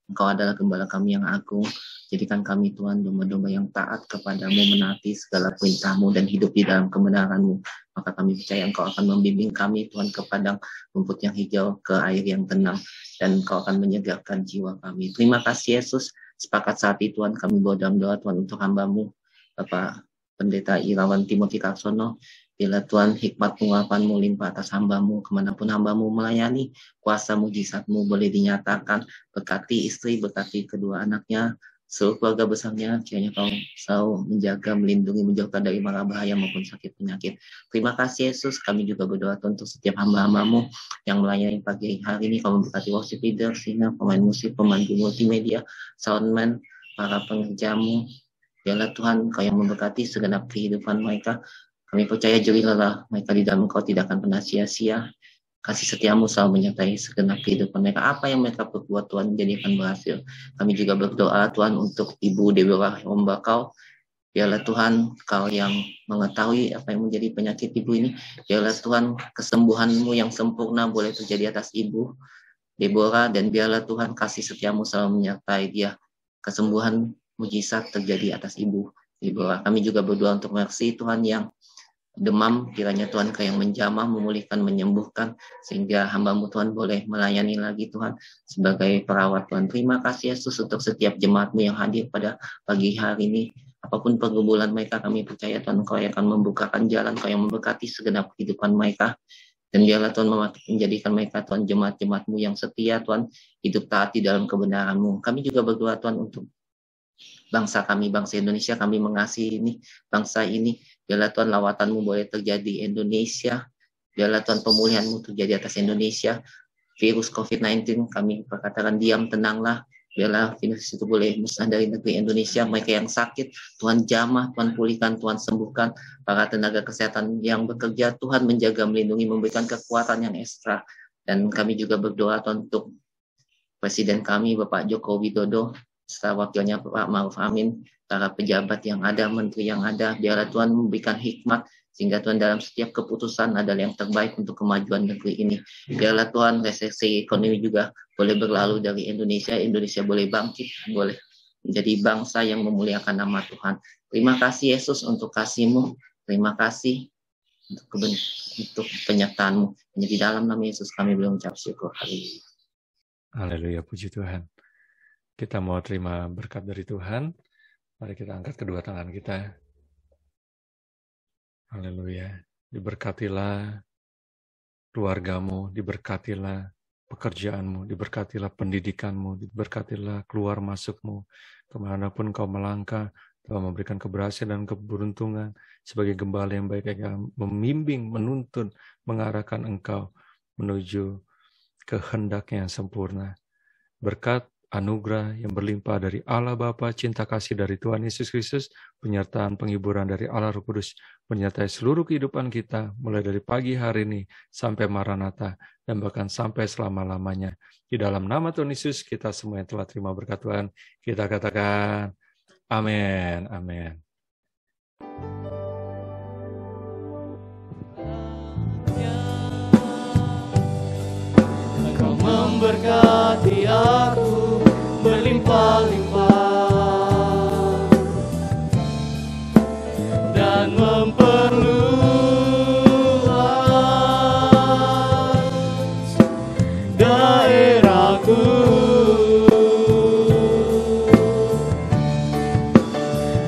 Engkau adalah gembala kami yang agung. Jadikan kami Tuhan domba-domba yang taat kepadamu, menaati segala perintah-Mu dan hidup di dalam kebenaran-Mu. Maka kami percaya Engkau akan membimbing kami Tuhan ke padang rumput yang hijau, ke air yang tenang, dan Engkau akan menyegarkan jiwa kami. Terima kasih Yesus. Sepakat saat itu Tuhan kami bawa dalam doa Tuhan untuk hamba-Mu Bapak Pendeta Irawan Timothy Karsono. Bila Tuhan hikmat pengurapan-Mu limpah atas hamba-Mu, kemanapun hamba-Mu melayani, kuasa mujizat-Mu boleh dinyatakan. Berkati istri, berkati kedua anaknya, seluruh keluarga besarnya, kiranya Kau selalu menjaga, melindungi, menjauhkan dari mara bahaya maupun sakit penyakit. Terima kasih Yesus. Kami juga berdoa untuk setiap hamba-hamba-Mu yang melayani pagi hari ini. Kau memberkati worship leader, singer, pemain musik, pemandu multimedia, soundman, para pengerja-Mu. Biarlah Tuhan Kau yang memberkati segenap kehidupan mereka. Kami percaya jerilah mereka di dalam Engkau tidak akan pernah sia-sia. Kasih setiamu selalu menyertai segenap kehidupan mereka. Apa yang mereka perbuat Tuhan menjadikan berhasil. Kami juga berdoa Tuhan untuk Ibu Deborah Ombakau. Biarlah Tuhan Kau yang mengetahui apa yang menjadi penyakit Ibu ini. Biarlah Tuhan kesembuhan-Mu yang sempurna boleh terjadi atas Ibu Deborah. Dan biarlah Tuhan kasih setiamu selalu menyertai dia. Kesembuhan mujizat terjadi atas Ibu Deborah. Kami juga berdoa untuk Mercy Tuhan yang demam, kiranya Tuhan Kau yang menjamah, memulihkan, menyembuhkan, sehingga hamba-Mu Tuhan boleh melayani lagi Tuhan sebagai perawat Tuhan. Terima kasih Yesus untuk setiap jemaat-Mu yang hadir pada pagi hari ini. Apapun pergumulan mereka, kami percaya Tuhan Kau yang akan membukakan jalan, Kau yang memberkati segenap kehidupan mereka. Dan biarlah Tuhan menjadikan mereka Tuhan jemaat-jemaat-Mu yang setia Tuhan, hidup taat di dalam kebenaran-Mu. Kami juga berdoa Tuhan untuk bangsa kami, bangsa Indonesia. Kami mengasihi ini, bangsa ini. Biarlah Tuhan lawatan-Mu boleh terjadi di Indonesia. Biarlah Tuhan pemulihan-Mu terjadi atas Indonesia. Virus COVID-19 kami perkatakan diam, tenanglah. Biarlah virus itu boleh musnah dari negeri Indonesia. Mereka yang sakit, Tuhan jamah, Tuhan pulihkan, Tuhan sembuhkan. Para tenaga kesehatan yang bekerja, Tuhan menjaga, melindungi, memberikan kekuatan yang ekstra. Dan kami juga berdoa Tuhan untuk Presiden kami, Bapak Joko Widodo, serta wakilnya Pak Ma'ruf Amin, para pejabat yang ada, menteri yang ada. Biarlah Tuhan memberikan hikmat, sehingga Tuhan dalam setiap keputusan adalah yang terbaik untuk kemajuan negeri ini. Biarlah Tuhan resesi ekonomi juga boleh berlalu dari Indonesia. Indonesia boleh bangkit, boleh menjadi bangsa yang memuliakan nama Tuhan. Terima kasih Yesus untuk kasih-Mu. Terima kasih untuk penyertaan-Mu. Hanya di dalam nama Yesus kami boleh mengucap syukur. Haleluya. Haleluya, puji Tuhan. Kita mau terima berkat dari Tuhan. Mari kita angkat kedua tangan kita. Haleluya. Diberkatilah keluargamu, diberkatilah pekerjaanmu, diberkatilah pendidikanmu, diberkatilah keluar masukmu, kemanapun kau melangkah, Tuhan memberikan keberhasilan dan keberuntungan sebagai gembala yang baik, yang membimbing, menuntun, mengarahkan engkau menuju kehendak yang sempurna. Berkat anugerah yang berlimpah dari Allah Bapa, cinta kasih dari Tuhan Yesus Kristus, penyertaan penghiburan dari Allah Roh Kudus, menyertai seluruh kehidupan kita, mulai dari pagi hari ini sampai Maranatha, dan bahkan sampai selama-lamanya. Di dalam nama Tuhan Yesus, kita semua yang telah terima berkat Tuhan, kita katakan, amin, amin. Engkau memberkati aku berlimpah-limpah dan memperluas daerahku,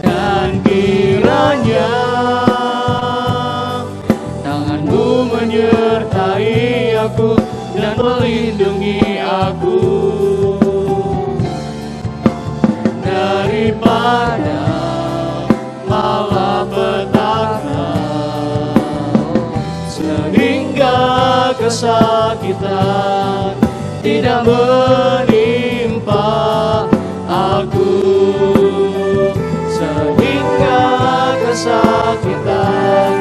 dan kiranya tangan-Mu menyertai aku dan melindungi aku daripada malapetaka sehingga kesakitan tidak menimpa aku, sehingga kesakitan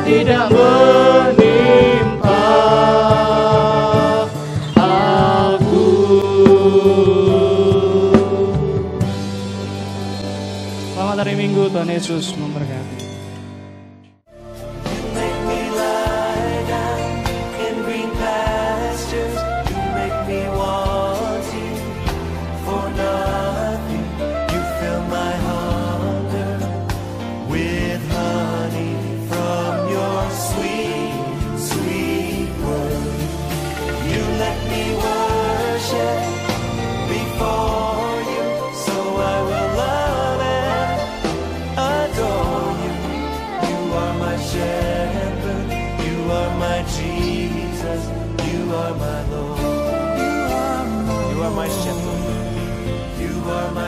tidak menimpa aku. Selamat hari Minggu, Tuhan Yesus memberkati.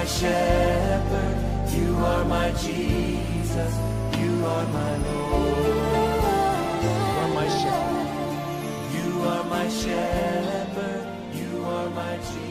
Shepherd, you are my Jesus, you are my Lord. You are my shepherd, you are my shepherd, you are my Jesus.